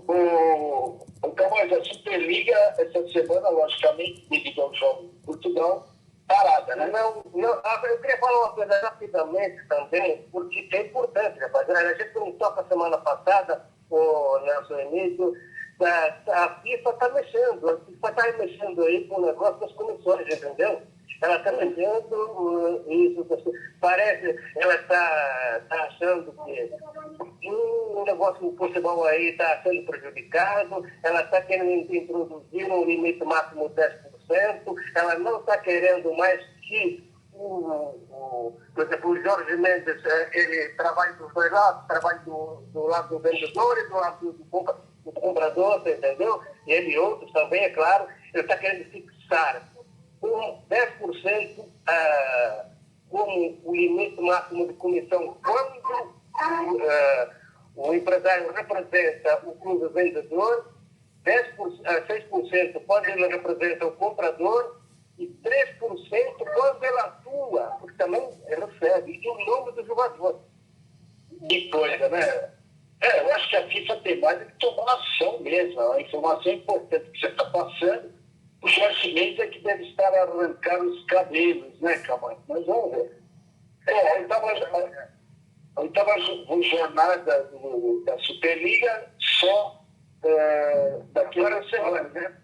O Camões, a Superliga, essa semana, logicamente, devido ao jogo de Portugal, parada, né? Não, eu queria falar uma coisa rapidamente também, porque é importante, rapaziada. A gente não toca semana passada, o Nelson Emílio, a FIFA está mexendo aí com o negócio das comissões, entendeu? Ela está mexendo isso, parece, ela está achando que o negócio do futebol aí está sendo prejudicado, ela está querendo introduzir um limite máximo de 10%, ela não está querendo mais que por exemplo, o Jorge Mendes, ele trabalha dos dois lados, trabalha do lado do vendedor e do lado do comprador, você entendeu? E ele e outros também, é claro, ele está querendo fixar 10% como o limite máximo de comissão quando o empresário representa o clube vendedor, 6% quando ele representa o comprador e 3% quando ele atua, porque também recebe em nome do jogador. Que coisa, né? Eu acho que a FIFA tem mais que tomar ação mesmo. A informação importante que você está passando, o Jorge Mendes é que deve estar arrancando os cabelos, né, Camões? Mas vamos ver. A oitava jornada da Superliga só daqui a 2 semanas, né?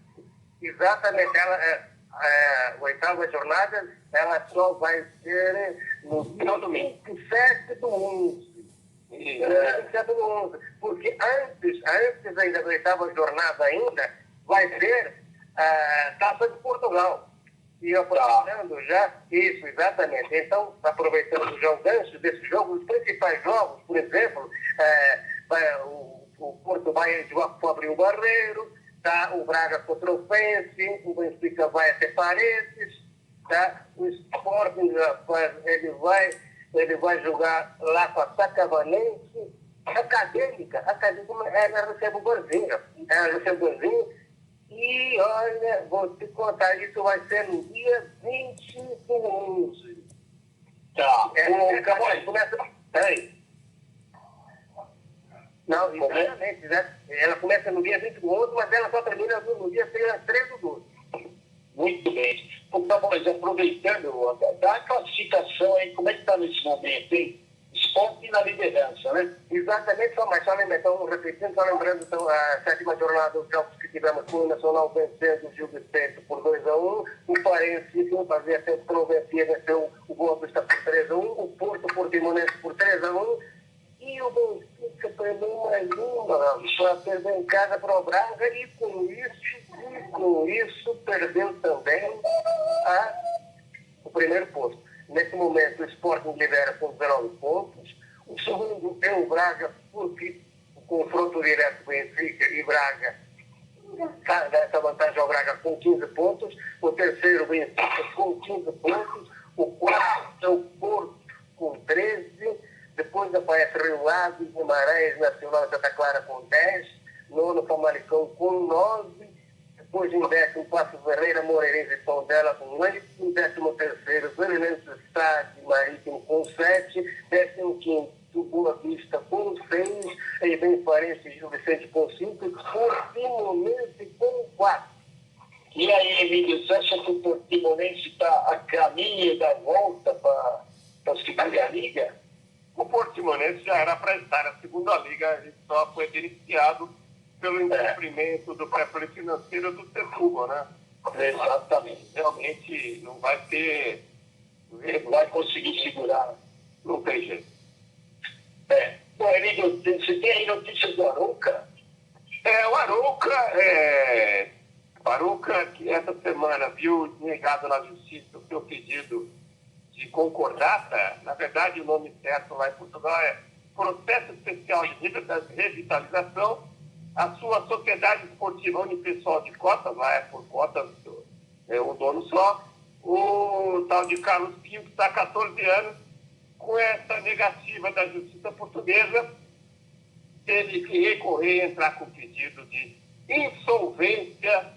Exatamente. A oitava jornada, ela só vai ser no domingo, 27/11. Porque antes ainda da oitava jornada ainda, vai ser a Taça de Portugal. E aproveitando já, isso, exatamente. Então, aproveitando já o gancho desse jogo, os principais jogos, por exemplo, o Porto vai jogar com o Fabrício Barreiro, tá? O Braga contra o Fense, o Benfica vai até Paredes, tá? O Sporting, ele vai jogar lá com a Sacavanense. Acadêmica, ela recebe o golzinho. E olha, vou te contar, isso vai ser no dia 20/11. Tá. Camões, começa. Peraí. Não, exatamente, né? Ela começa no dia 20/11, mas ela só termina no dia 3/12. Muito bem. Camões, aproveitando, dá a classificação aí, como é que está nesse momento, hein? Esporte na liderança, né? Exatamente, só repetindo, só lembrando então, a 7ª jornada dos jogos que tivemos com o Nacional vencendo o Gil Vicente por 2/1, o Parense, que fazia tempo que não venceu o Boa Vista por 3/1, o Portimonense por 3/1, e o Benfica perdeu mais uma para perder em casa para o Braga, e com isso perdeu também o primeiro posto. Nesse momento, o Sporting lidera com 19 pontos. O segundo é o Braga, porque o confronto direto Benfica e Braga dá essa vantagem ao Braga com 15 pontos. O terceiro, o Benfica, com 15 pontos. O quarto é o Porto, com 13. Depois aparece Rio Ave, Guimarães, Nacional e Santa Clara, com 10. Nono, Famalicão, com 9. Depois, em 10º, Passo Ferreira, Moreirense e Tondela com 8. Em 13º, Fluminense, Stade Marítimo com 7. 15º, Boa Vista com 6. Aí vem Parense e Gil Vicente com 5. E Portimonense com 4. E aí, Emílio, você acha que o Portimonense está a caminho da volta para a segunda liga? O Portimonense já era para estar na segunda liga, ele só foi beneficiado pelo incumprimento do pré financeiro do Setúbal, né? Exatamente. Realmente não vai ter... Não vai conseguir segurar. Não tem jeito. Bom, Emílio, você tem aí notícias do Arouca? O Arouca, que essa semana viu negado na justiça o seu pedido de concordata, na verdade o nome certo lá em Portugal é Processo Especial de Revitalização, a sua Sociedade Esportiva Unipessoal de Cotas, lá é por cotas, um dono só, o tal de Carlos Pinho, que está há 14 anos, com essa negativa da justiça portuguesa, teve que recorrer e entrar com pedido de insolvência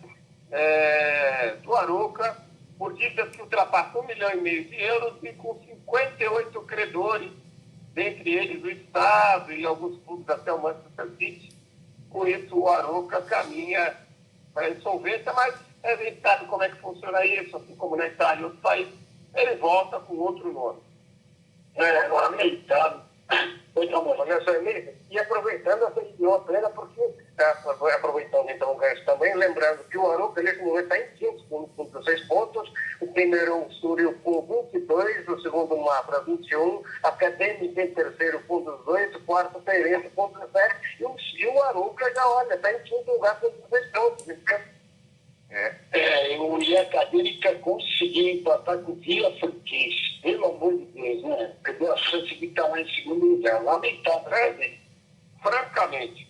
do Arouca por dívidas que ultrapassam 1,5 milhão de euros e com 58 credores, dentre eles o Estado e alguns clubes até o Manchester City. Com isso, o Arouca caminha para a insolvência, mas a gente sabe como é que funciona isso, assim como na Itália e outros países, ele volta com outro nome. Lamentável. E aproveitando essa plena, porque aproveitando então o resto também, lembrando que o Arouca nesse momento está em quinto, com 16 pontos, o primeiro o Súrio com 22, o segundo o Mafra 21, Acadêmica em terceiro com 18, o quarto o Pereira com 17, e o Arouca já olha, está em quinto lugar com 16 pontos. E a Acadêmica conseguiu empatar com o Vila Franquense. Pelo amor de Deus, né? Perdeu a chance de estar lá em segundo lugar. Lamentável, né? Francamente.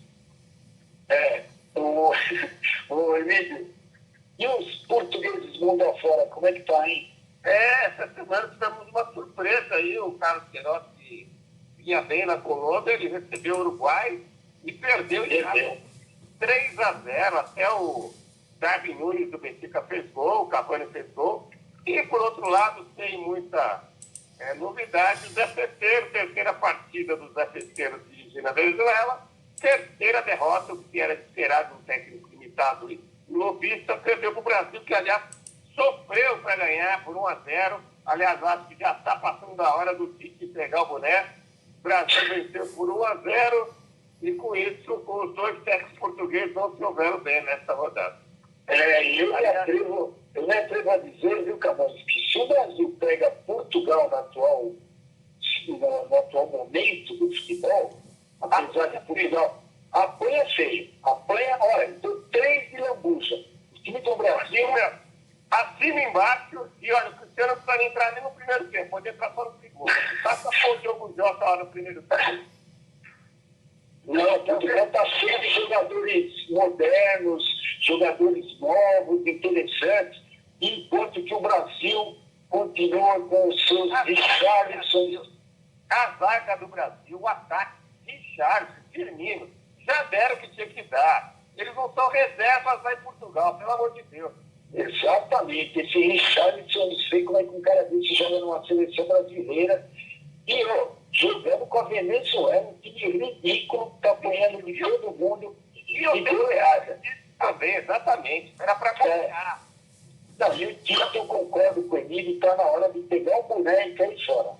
O Emílio, e os portugueses mundo afora, como é que tá, hein? Essa semana tivemos uma surpresa aí, o Carlos Queiroz, que vinha bem na Colômbia, ele recebeu o Uruguai e perdeu 3-0, até o Darwin Nunes do Benfica fez gol, o Cavani fez gol. E, por outro lado, sem muita novidade, o Zé Peteiro, terceira partida do Zé Peteiro dirigindo a Venezuela, terceira derrota, o que era esperado um técnico limitado e lobista, perdeu para o Brasil, que, aliás, sofreu para ganhar por 1-0. Aliás, acho que já está passando da hora do Tite pegar o boné. O Brasil venceu por 1-0 e, com isso, os dois técnicos portugueses não se houveram bem nessa rodada. Eu me atrevo a dizer, viu, Camões, que se o Brasil pega Portugal no atual momento do futebol, apesar de Portugal, apanha feio. Olha, então 3 de lambuja. O time do Brasil, acima e embaixo, e olha, o Cristiano não precisa entrar nem no primeiro tempo, pode entrar só no segundo. Basta pôr o Diogo Jota lá no primeiro tempo. Não, Portugal está cheio de jogadores modernos, jogadores novos, interessantes, enquanto que o Brasil continua com os seus Richarlison. A zaga do Brasil, o ataque, Richarlison, Firmino, já deram o que tinha que dar. Eles não são reservas lá em Portugal, pelo amor de Deus. Exatamente, esse Richarlison, eu não sei como é que um cara desse joga numa seleção brasileira. E jogando com a Venezuela, um time ridículo, está apanhando de todo mundo. E eu tenho errado. Também, exatamente. Era para ganhar. Eu concordo com o Emílio, está na hora de pegar o boné e cair fora.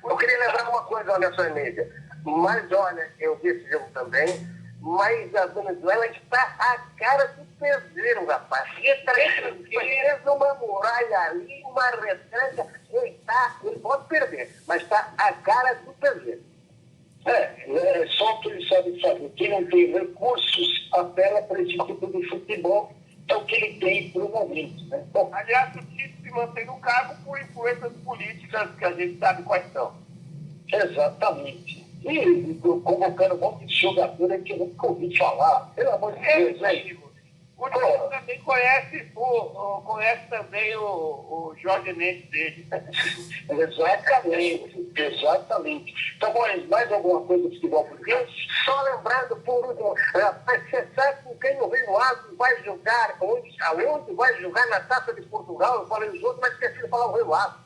Eu queria lembrar uma coisa, olha só, Emília. Mas, olha, eu vi esse jogo também, mas a Venezuela está a cara do pedreiro, rapaz. Fez uma muralha ali, uma retranca. Ele pode perder, mas está a cara do pedreiro. É só o que ele sabe fazer. Quem não tem recursos apela para esse tipo de futebol, é o que ele tem para o momento. Né? Bom, aliás, o Tite se mantém no cargo por influências políticas que a gente sabe quais são. Exatamente. E convocando um monte de jogador que eu nunca ouvi falar. Pelo amor de Deus, né? O Tite também conhece também o Jorge Mendes dele. Exatamente. Então, mais alguma coisa do futebol português? Só lembrando, por último, você sabe com quem o Rio Ave vai jogar, aonde vai jogar na Taça de Portugal? Eu falei os outros, mas esqueci de falar o Rio Ave.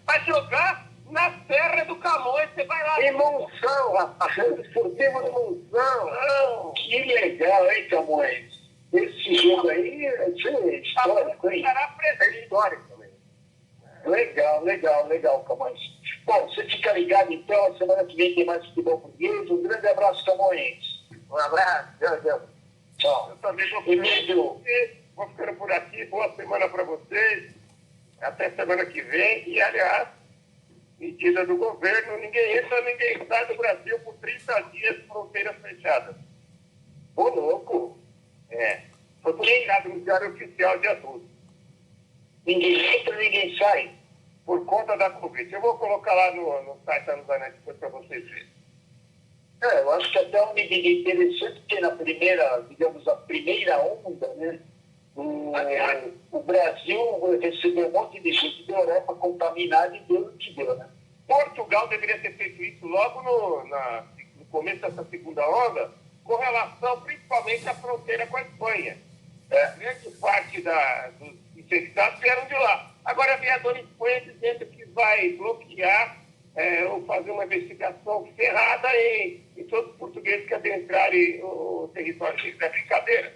Vai jogar na Serra do Camões, você vai lá. Em Monção, rapaz. Esportivo de Monção. Que legal, hein, Camões? Esse jogo aí é histórico, hein? É histórico também. Legal, Camões. Bom, você fica ligado então, a semana que vem tem mais futebol português. Um grande abraço, Camões. Um abraço, Deus. Tchau. Eu também vou ficando por aqui. Boa semana para vocês. Até semana que vem. E, aliás, medida do governo, ninguém entra, ninguém sai do Brasil por 30 dias, fronteiras fechadas. Ô, louco. Foi publicado no Diário Oficial de Adulto. Ninguém entra, ninguém sai. Por conta da Covid. Eu vou colocar lá no site da Luzanet depois para vocês verem. Eu acho que até uma medida interessante, porque na primeira, digamos, a primeira onda, né? O Brasil recebeu um monte de gente da Europa contaminada e deu o que deu, né? Portugal deveria ter feito isso logo no começo dessa segunda onda, com relação principalmente à fronteira com a Espanha. Grande parte dos infectados vieram de lá. Agora vem a dona Espanha dizendo que vai bloquear ou fazer uma investigação ferrada em todos os portugueses que adentrarem o território deles. É brincadeira.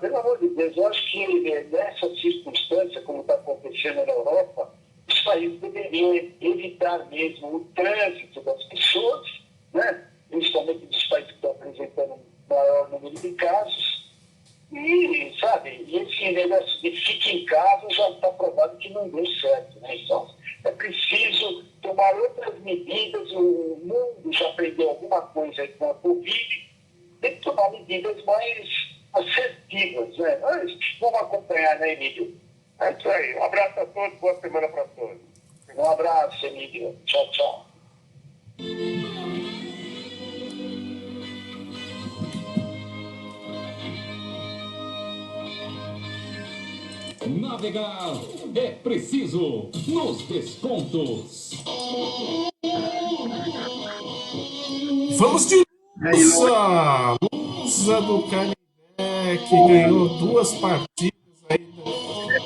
Pelo amor de Deus, eu acho que nessa circunstância, como está acontecendo na Europa, os países deveriam evitar mesmo o trânsito das pessoas, né? Principalmente dos países que estão apresentando um maior número de casos. E, sabe, esse negócio de fique em casa já está provado que não deu certo, né? Então, é preciso tomar outras medidas. O mundo já aprendeu alguma coisa aí com a Covid, tem que tomar medidas mais assertivas, né? Mas vamos acompanhar, né, Emílio? É isso aí. Um abraço a todos, boa semana para todos. Um abraço, Emílio. Tchau, tchau. Navegar é preciso nos descontos. Vamos de Lusa! Lusa do Canindé, que ganhou 2 partidas aí,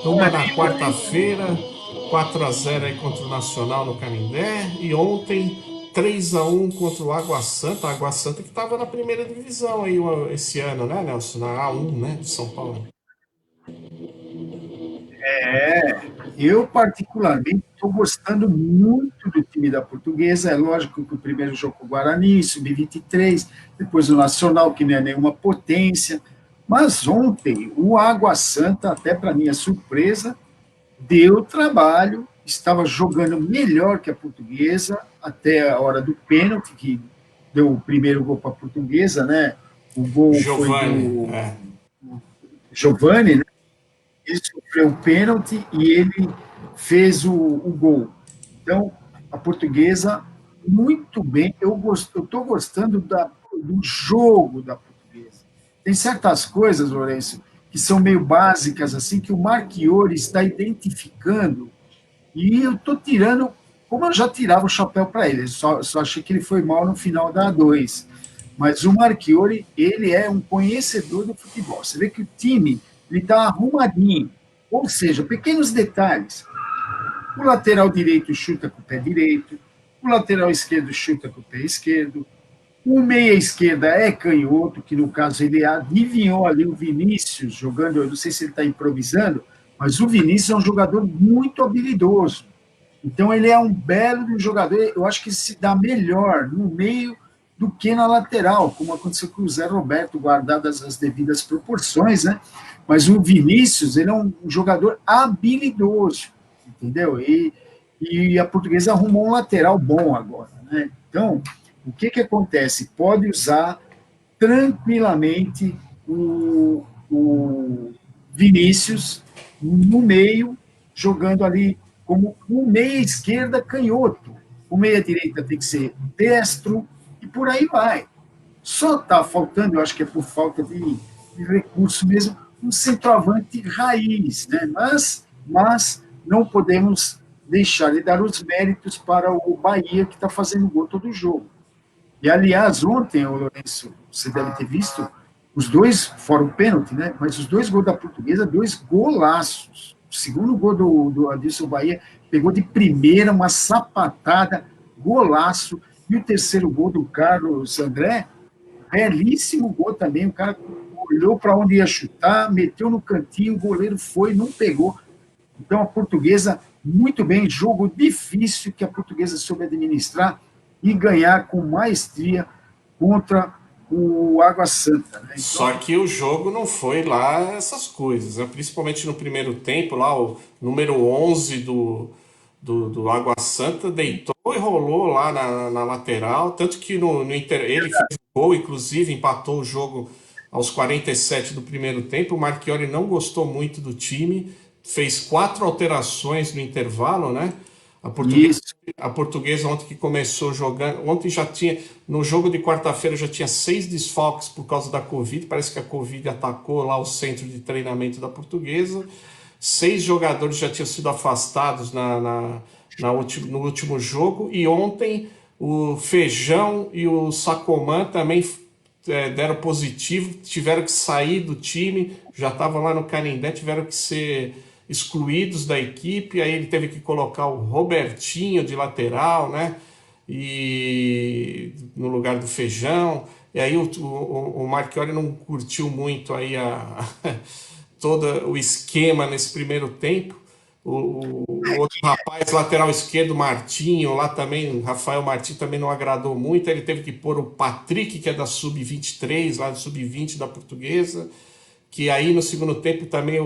uma na quarta-feira, 4-0 aí contra o Nacional no Canindé, e ontem 3-1 contra o Água Santa. A Água Santa que estava na primeira divisão aí esse ano, né, Nelson? Na A1, né, de São Paulo. Eu particularmente estou gostando muito do time da Portuguesa. É lógico que o primeiro jogo com o Guarani, sub-23, depois o Nacional, que não é nenhuma potência. Mas ontem, o Água Santa, até para minha surpresa, deu trabalho, estava jogando melhor que a Portuguesa, até a hora do pênalti, que deu o primeiro gol para a Portuguesa, né? O gol Giovani, foi do Giovani, né? Ele sofreu o pênalti e ele fez o gol. Então, a Portuguesa, muito bem. Eu estou gostando do jogo da Portuguesa. Tem certas coisas, Lourenço, que são meio básicas, assim, que o Marchiori está identificando, e eu estou tirando, como eu já tirava o chapéu para ele, só achei que ele foi mal no final da A2. Mas o Marchiori, ele é um conhecedor do futebol. Você vê que o time ele está arrumadinho, ou seja, pequenos detalhes. O lateral direito chuta com o pé direito, o lateral esquerdo chuta com o pé esquerdo, o meia esquerda é canhoto, que no caso ele adivinhou ali o Vinícius jogando, eu não sei se ele está improvisando, mas o Vinícius é um jogador muito habilidoso. Então ele é um belo jogador, eu acho que se dá melhor no meio do que na lateral, como aconteceu com o Zé Roberto, guardadas as devidas proporções, né? Mas o Vinícius, ele é um jogador habilidoso, entendeu? E a Portuguesa arrumou um lateral bom agora, né? Então, o que acontece? Pode usar tranquilamente o Vinícius no meio, jogando ali como um meia esquerda canhoto. O meia direita tem que ser destro, e por aí vai. Só está faltando, eu acho que é por falta de recurso mesmo, um centroavante raiz, né? Mas não podemos deixar de dar os méritos para o Bahia, que está fazendo gol todo jogo. E, aliás, ontem, Lourenço, você deve ter visto, os dois, fora o pênalti, né? Mas os 2 gols da Portuguesa, 2 golaços. O segundo gol do Adilson Bahia pegou de primeira, uma sapatada, golaço. E o terceiro gol do Carlos André, belíssimo gol também. O cara olhou para onde ia chutar, meteu no cantinho, o goleiro foi, não pegou. Então, a Portuguesa muito bem, jogo difícil que a Portuguesa soube administrar e ganhar com maestria contra o Água Santa. Né? Então, só que o jogo não foi lá essas coisas, né? Principalmente no primeiro tempo, lá o número 11 do Água Santa deitou e rolou lá na lateral, tanto que ele fez gol, inclusive empatou o jogo aos 47 do primeiro tempo. O Marchiori não gostou muito do time, fez 4 alterações no intervalo, né? A portuguesa ontem que começou jogando, ontem já tinha, no jogo de quarta-feira já tinha 6 desfalques por causa da Covid, parece que a Covid atacou lá o centro de treinamento da Portuguesa, 6 jogadores já tinham sido afastados no último jogo, e ontem o Feijão e o Sacomã também deram positivo, tiveram que sair do time, já estavam lá no Canindé, tiveram que ser excluídos da equipe, aí ele teve que colocar o Robertinho de lateral, né? E no lugar do Feijão, e aí o Marchiori não curtiu muito aí todo o esquema nesse primeiro tempo. O outro rapaz, lateral esquerdo, Martinho, lá também, Rafael Martins também não agradou muito, ele teve que pôr o Patrick, que é da Sub-23, lá do Sub-20 da Portuguesa, que aí no segundo tempo também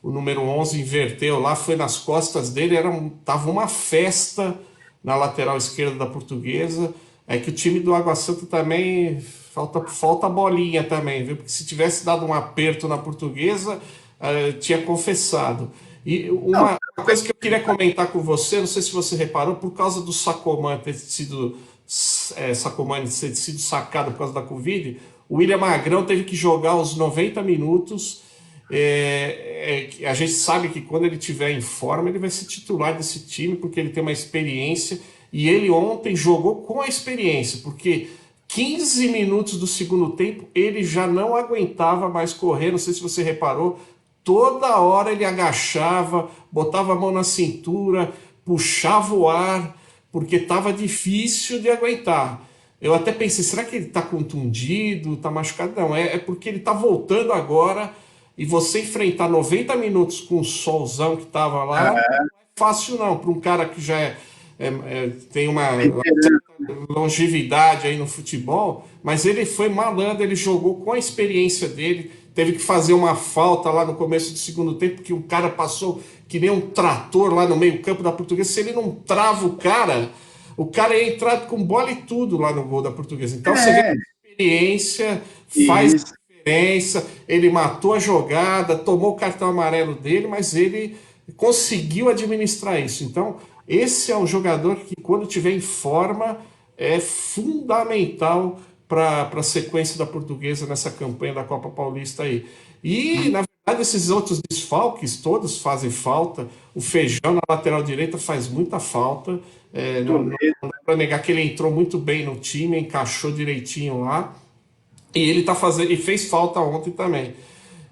o número 11 inverteu lá, foi nas costas dele, tava uma festa na lateral esquerda da Portuguesa. É que o time do Água Santa também falta bolinha também, viu? Porque se tivesse dado um aperto na Portuguesa, tinha confessado. E uma coisa que eu queria comentar com você, não sei se você reparou, por causa do Sacomã ter sido sacado por causa da Covid, o William Magrão teve que jogar os 90 minutos. A gente sabe que quando ele estiver em forma, ele vai ser titular desse time, porque ele tem uma experiência, e ele ontem jogou com a experiência, porque 15 minutos do segundo tempo ele já não aguentava mais correr, não sei se você reparou, toda hora ele agachava, botava a mão na cintura, puxava o ar, porque estava difícil de aguentar. Eu até pensei, será que ele está contundido, está machucado? Não, é porque ele está voltando agora. E você enfrentar 90 minutos com o solzão que estava lá, não é fácil não, para um cara que já tem uma longevidade aí no futebol, mas ele foi malandro, ele jogou com a experiência dele, teve que fazer uma falta lá no começo do segundo tempo, que o cara passou que nem um trator lá no meio campo da Portuguesa, se ele não trava o cara ia entrar com bola e tudo lá no gol da Portuguesa. Então você vê que a experiência faz diferença, ele matou a jogada, tomou o cartão amarelo dele, mas ele conseguiu administrar isso. Então, esse é um jogador que, quando estiver em forma, é fundamental para a sequência da Portuguesa nessa campanha da Copa Paulista aí. E, na verdade, esses outros desfalques todos fazem falta. O Feijão na lateral direita faz muita falta. Não dá para negar que ele entrou muito bem no time, encaixou direitinho lá. E ele tá fazendo, e fez falta ontem também.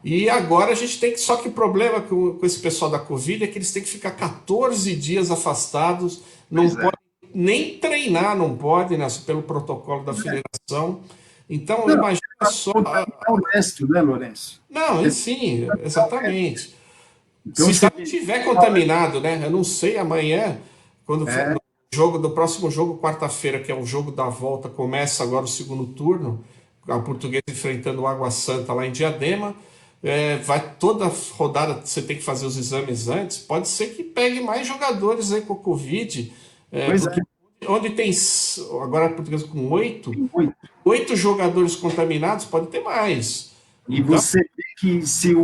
E agora a gente tem que. Só que o problema com esse pessoal da Covid é que eles têm que ficar 14 dias afastados, não pode nem treinar, não pode, né? Pelo protocolo da federação. Então, imagina só. É honesto, né, Lourenço? Não, sim, exatamente. Então, se não estiver contaminado, né? Eu não sei amanhã, quando for jogo do próximo jogo, quarta-feira, que é o jogo da volta, começa agora o segundo turno. A Portuguesa enfrentando o Água Santa lá em Diadema, vai toda rodada, você tem que fazer os exames antes, pode ser que pegue mais jogadores aí com o Covid, onde tem, agora a Portuguesa com 8 jogadores contaminados, pode ter mais. E você vê que se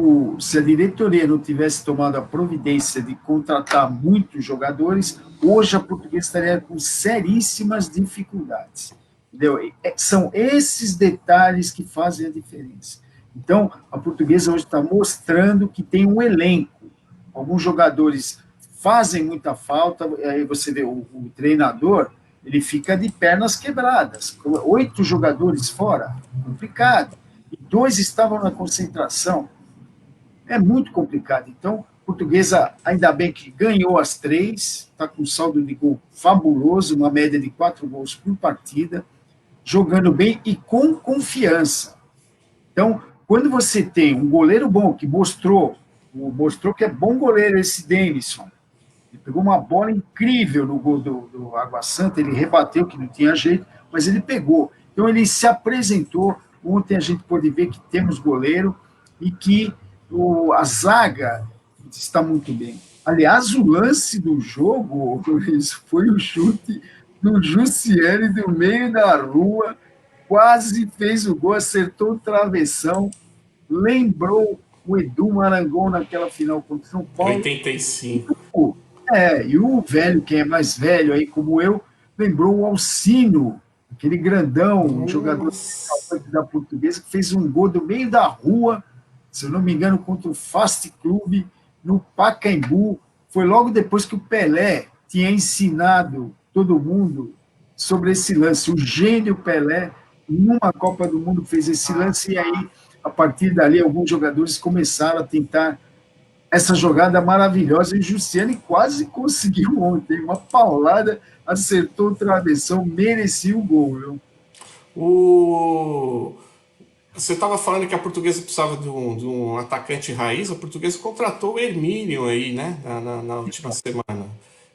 a diretoria não tivesse tomado a providência de contratar muitos jogadores, hoje a Portuguesa estaria com seríssimas dificuldades. Entendeu? São esses detalhes que fazem a diferença. Então, a Portuguesa hoje está mostrando que tem um elenco. Alguns jogadores fazem muita falta, aí você vê o treinador, ele fica de pernas quebradas. 8 jogadores fora, complicado. E 2 estavam na concentração. É muito complicado. Então, a Portuguesa, ainda bem que ganhou as 3, está com um saldo de gol fabuloso, uma média de 4 gols por partida, jogando bem e com confiança. Então, quando você tem um goleiro bom que mostrou mostrou que é bom goleiro esse Denison. Ele pegou uma bola incrível no gol do Água Santa, ele rebateu, que não tinha jeito, mas ele pegou. Então ele se apresentou. Ontem a gente pôde ver que temos goleiro e que a zaga está muito bem. Aliás, o lance do jogo foi o chute do Jussiane do meio da rua, quase fez o gol, acertou o travessão, lembrou o Edu Marangon naquela final contra o São Paulo. 85. E o velho, quem é mais velho aí como eu, lembrou o Alcino, aquele grandão, um jogador da Portuguesa, que fez um gol do meio da rua, se eu não me engano, contra o Fast Club, no Pacaembu. Foi logo depois que o Pelé tinha ensinado todo mundo sobre esse lance. O gênio Pelé, numa Copa do Mundo, fez esse lance, e aí, a partir dali, alguns jogadores começaram a tentar essa jogada maravilhosa, e o Jussiane quase conseguiu ontem, uma paulada, acertou o travessão, merecia o gol. Viu? Você estava falando que a Portuguesa precisava de um atacante raiz, a Portuguesa contratou o Hermínio aí, né, na última semana.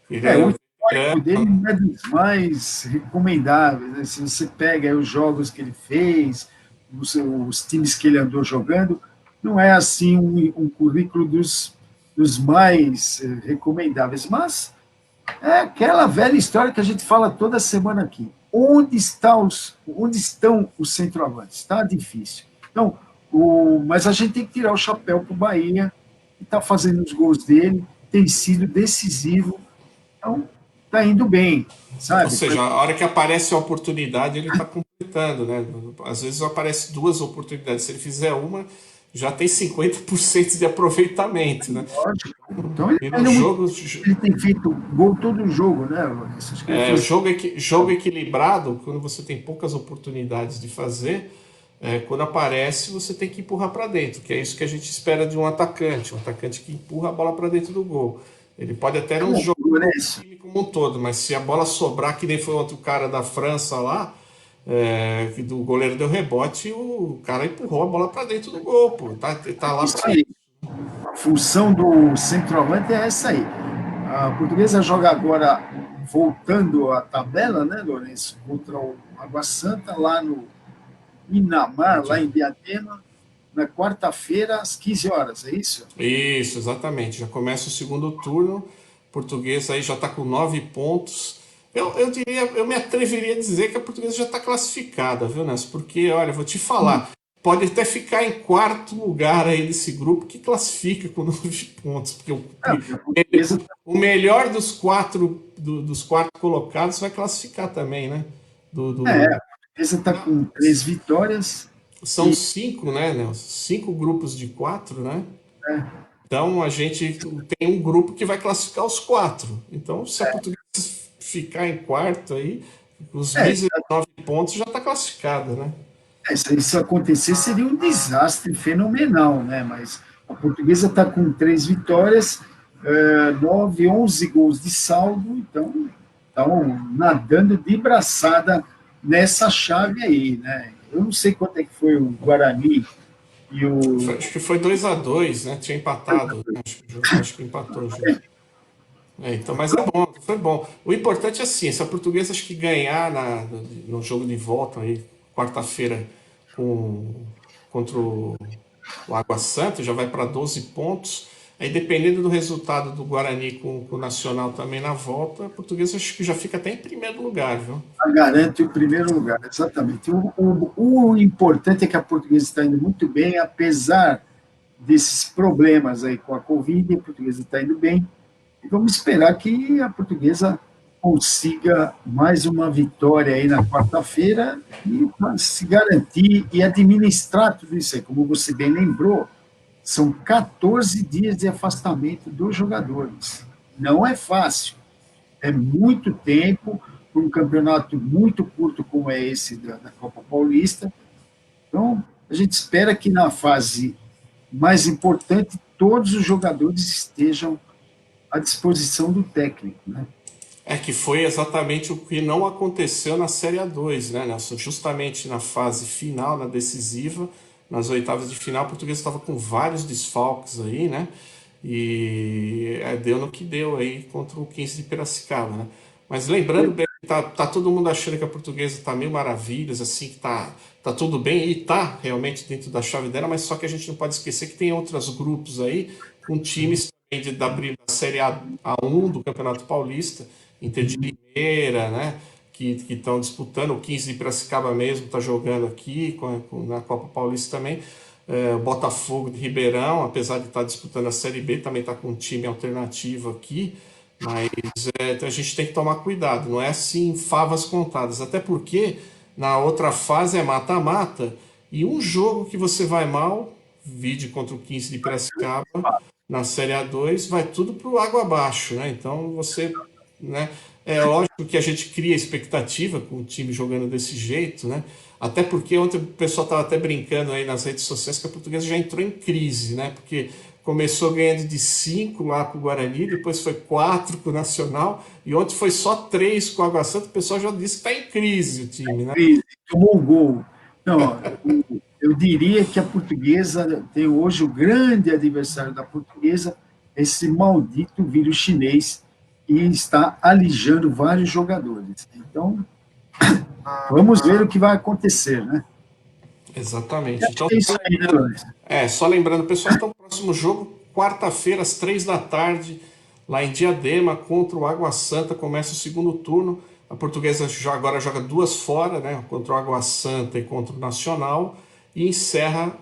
O histórico dele não é dos mais recomendáveis, né? Se você pega aí os jogos que ele fez, os times que ele andou jogando, não é assim um currículo dos mais recomendáveis, mas é aquela velha história que a gente fala toda semana aqui. Onde estão os centroavantes? Está difícil. Então, mas a gente tem que tirar o chapéu para o Bahia, que está fazendo os gols dele, tem sido decisivo, então está indo bem, sabe? Ou seja, a hora que aparece a oportunidade, ele está completando, né? Às vezes aparece duas oportunidades, se ele fizer uma, já tem 50% de aproveitamento, né? Lógico. Então ele tem feito gol todo jogo, né? Jogo equilibrado, quando você tem poucas oportunidades de fazer, quando aparece, você tem que empurrar para dentro, que é isso que a gente espera de um atacante que empurra a bola para dentro do gol. Ele pode até não jogar o time como um todo, mas se a bola sobrar, que nem foi outro cara da França lá, que do goleiro deu rebote, o cara empurrou a bola para dentro do gol, pô. Tá lá para isso. A função do centroavante é essa aí. A Portuguesa joga agora, voltando à tabela, né, Lourenço, contra o Água Santa, lá no Inamar, lá em Diadema, na quarta-feira, às 15 horas, é isso? Isso, exatamente. Já começa o segundo turno. Portuguesa aí já está com 9 pontos. Eu me atreveria a dizer que a Portuguesa já está classificada, viu, Nelson? Porque, olha, vou te falar, pode até ficar em quarto lugar aí desse grupo que classifica com 9 pontos. Porque o melhor dos quatro colocados vai classificar também, né? A Portuguesa está com 3 vitórias. São 5, né, Nelson? 5 grupos de 4, né? Então a gente tem um grupo que vai classificar os 4. Então, se a Portuguesa ficar em quarto aí, os 19 pontos já está classificada, né? Se isso acontecer, seria um desastre fenomenal, né? Mas a Portuguesa está com 3 vitórias, 11 gols de saldo, então estão nadando de braçada nessa chave aí, né? Eu não sei quanto é que foi o Guarani e o... Acho que foi 2-2, né? Tinha empatado. Acho que empatou o jogo. Então, mas bom, foi bom. O importante é assim, se a Portuguesa acho que ganhar no jogo de volta aí, quarta-feira, contra o Água Santa, já vai para 12 pontos. Aí, dependendo do resultado do Guarani com o Nacional também na volta, a Portuguesa acho que já fica até em primeiro lugar, viu? Garante o primeiro lugar, exatamente. O importante é que a Portuguesa está indo muito bem, apesar desses problemas aí com a Covid, a Portuguesa está indo bem. E vamos esperar que a Portuguesa consiga mais uma vitória aí na quarta-feira e se garantir e administrar tudo isso aí. Como você bem lembrou, são 14 dias de afastamento dos jogadores. Não é fácil. É muito tempo para um campeonato muito curto como é esse da Copa Paulista. Então, a gente espera que na fase mais importante todos os jogadores estejam à disposição do técnico, né? Que foi exatamente o que não aconteceu na Série A2, né, Nelson? Justamente na fase final, na decisiva, nas oitavas de final. A Portuguesa estava com vários desfalques aí, né? E deu no que deu aí contra o 15 de Piracicaba, né? Mas lembrando bem, tá todo mundo achando que a Portuguesa tá mil maravilhas, assim, que tá tudo bem, e tá realmente dentro da chave dela, mas só que a gente não pode esquecer que tem outros grupos aí, com times também da Série A1 do Campeonato Paulista, Inter de Limeira, né? Que estão disputando, o 15 de Piracicaba mesmo está jogando aqui, na Copa Paulista também. O Botafogo de Ribeirão, apesar de estar disputando a Série B, também está com um time alternativo aqui, mas então a gente tem que tomar cuidado, não é assim favas contadas, até porque na outra fase é mata-mata, e um jogo que você vai mal, vide contra o 15 de Piracicaba, na Série A2, vai tudo para o água abaixo, né? Então você, né? É lógico que a gente cria expectativa com o time jogando desse jeito, né? Até porque ontem o pessoal estava até brincando aí nas redes sociais que a Portuguesa já entrou em crise, né? Porque começou ganhando de 5 lá com o Guarani, depois foi 4 com o Nacional, e ontem foi só 3 com o Água Santa. O pessoal já disse que está em crise o time, né? Tomou um gol. Não, eu diria que a Portuguesa tem hoje o grande adversário da Portuguesa, esse maldito vírus chinês, que está alijando vários jogadores. Então, vamos ver o que vai acontecer, né? Exatamente. Então, É isso aí, né, Lourenço? só lembrando, pessoal, então o próximo jogo, quarta-feira, às 3 da tarde, lá em Diadema, contra o Água Santa, começa o segundo turno. A Portuguesa agora joga 2 fora, né? Contra o Água Santa e contra o Nacional, e encerra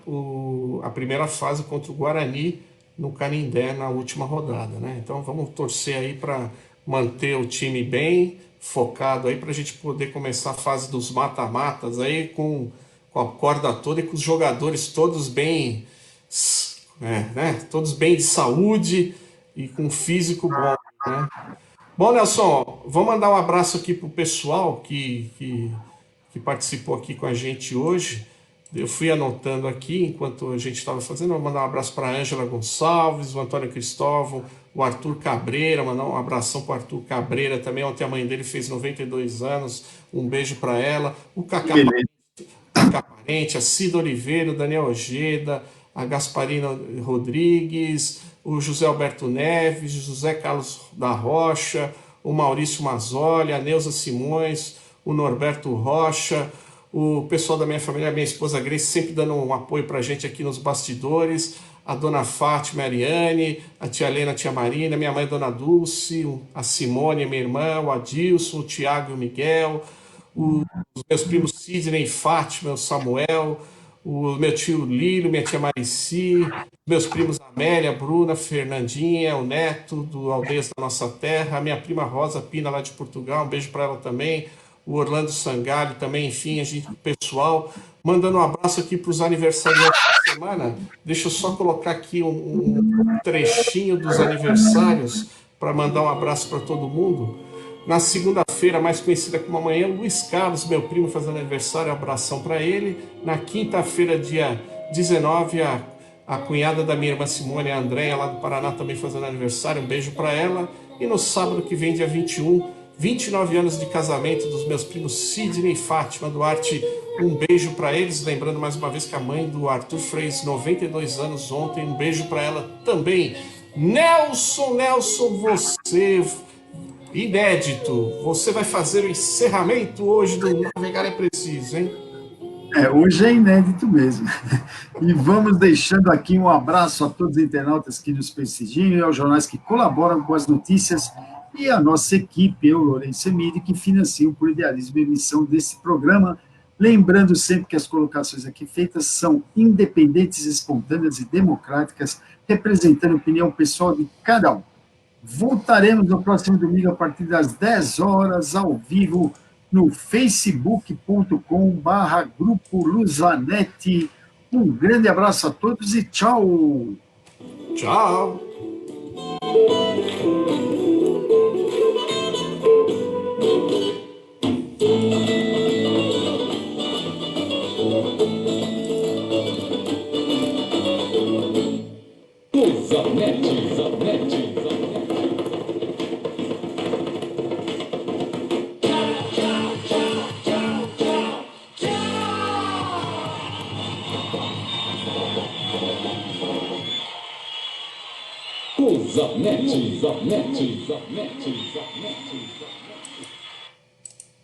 a primeira fase contra o Guarani, no Canindé, na última rodada, né? Então vamos torcer aí para manter o time bem focado aí, para a gente poder começar a fase dos mata-matas aí com a corda toda e com os jogadores todos bem, né? Todos bem de saúde e com físico bom, né? Bom, Nelson, vou mandar um abraço aqui pro pessoal que participou aqui com a gente hoje. Eu fui anotando aqui enquanto a gente estava fazendo. Vou mandar um abraço para a Ângela Gonçalves, o Antônio Cristóvão, o Arthur Cabreira, mandar um abração para o Arthur Cabreira também. Ontem a mãe dele fez 92 anos, um beijo para ela. O Cacá Parente, a Cida Oliveira, o Daniel Ojeda, a Gasparina Rodrigues, o José Alberto Neves, o José Carlos da Rocha, o Maurício Mazzoli, a Neuza Simões, o Norberto Rocha, o pessoal da minha família, a minha esposa Grace, sempre dando um apoio para a gente aqui nos bastidores, a dona Fátima, a Ariane, a tia Helena, a tia Marina, minha mãe, a dona Dulce, a Simone, minha irmã, o Adilson, o Tiago e o Miguel, os meus primos Sidney e Fátima, o Samuel, o meu tio Lírio, minha tia Marici, meus primos Amélia, Bruna, Fernandinha, o Neto, do Aldeias da Nossa Terra, a minha prima Rosa Pina, lá de Portugal, um beijo para ela também, o Orlando Sangalho também, enfim, a gente, o pessoal, mandando um abraço aqui para os aniversariantes da semana. Deixa eu só colocar aqui um trechinho dos aniversários para mandar um abraço para todo mundo. Na segunda-feira, mais conhecida como amanhã, Luiz Carlos, meu primo, fazendo aniversário, abração para ele. Na quinta-feira, dia 19, a cunhada da minha irmã Simone, a Andréia, lá do Paraná, também fazendo aniversário, um beijo para ela. E no sábado que vem, dia 21, 29 anos de casamento dos meus primos Sidney e Fátima Duarte, um beijo para eles. Lembrando mais uma vez que a mãe do Arthur fez 92 anos ontem, um beijo para ela também. Nelson, você... inédito, você vai fazer o encerramento hoje do Navegar é Preciso, hein? Hoje é inédito mesmo. E vamos deixando aqui um abraço a todos os internautas que nos prestigiam e aos jornais que colaboram com as notícias e a nossa equipe, eu, Lourenço Emílio, que financiam por idealismo a emissão desse programa. Lembrando sempre que as colocações aqui feitas são independentes, espontâneas e democráticas, representando a opinião pessoal de cada um. Voltaremos no próximo domingo a partir das 10 horas, ao vivo, no facebook.com/Grupo Luzanetti. Um grande abraço a todos e tchau! Tchau! Luzanetti. O Zanetti.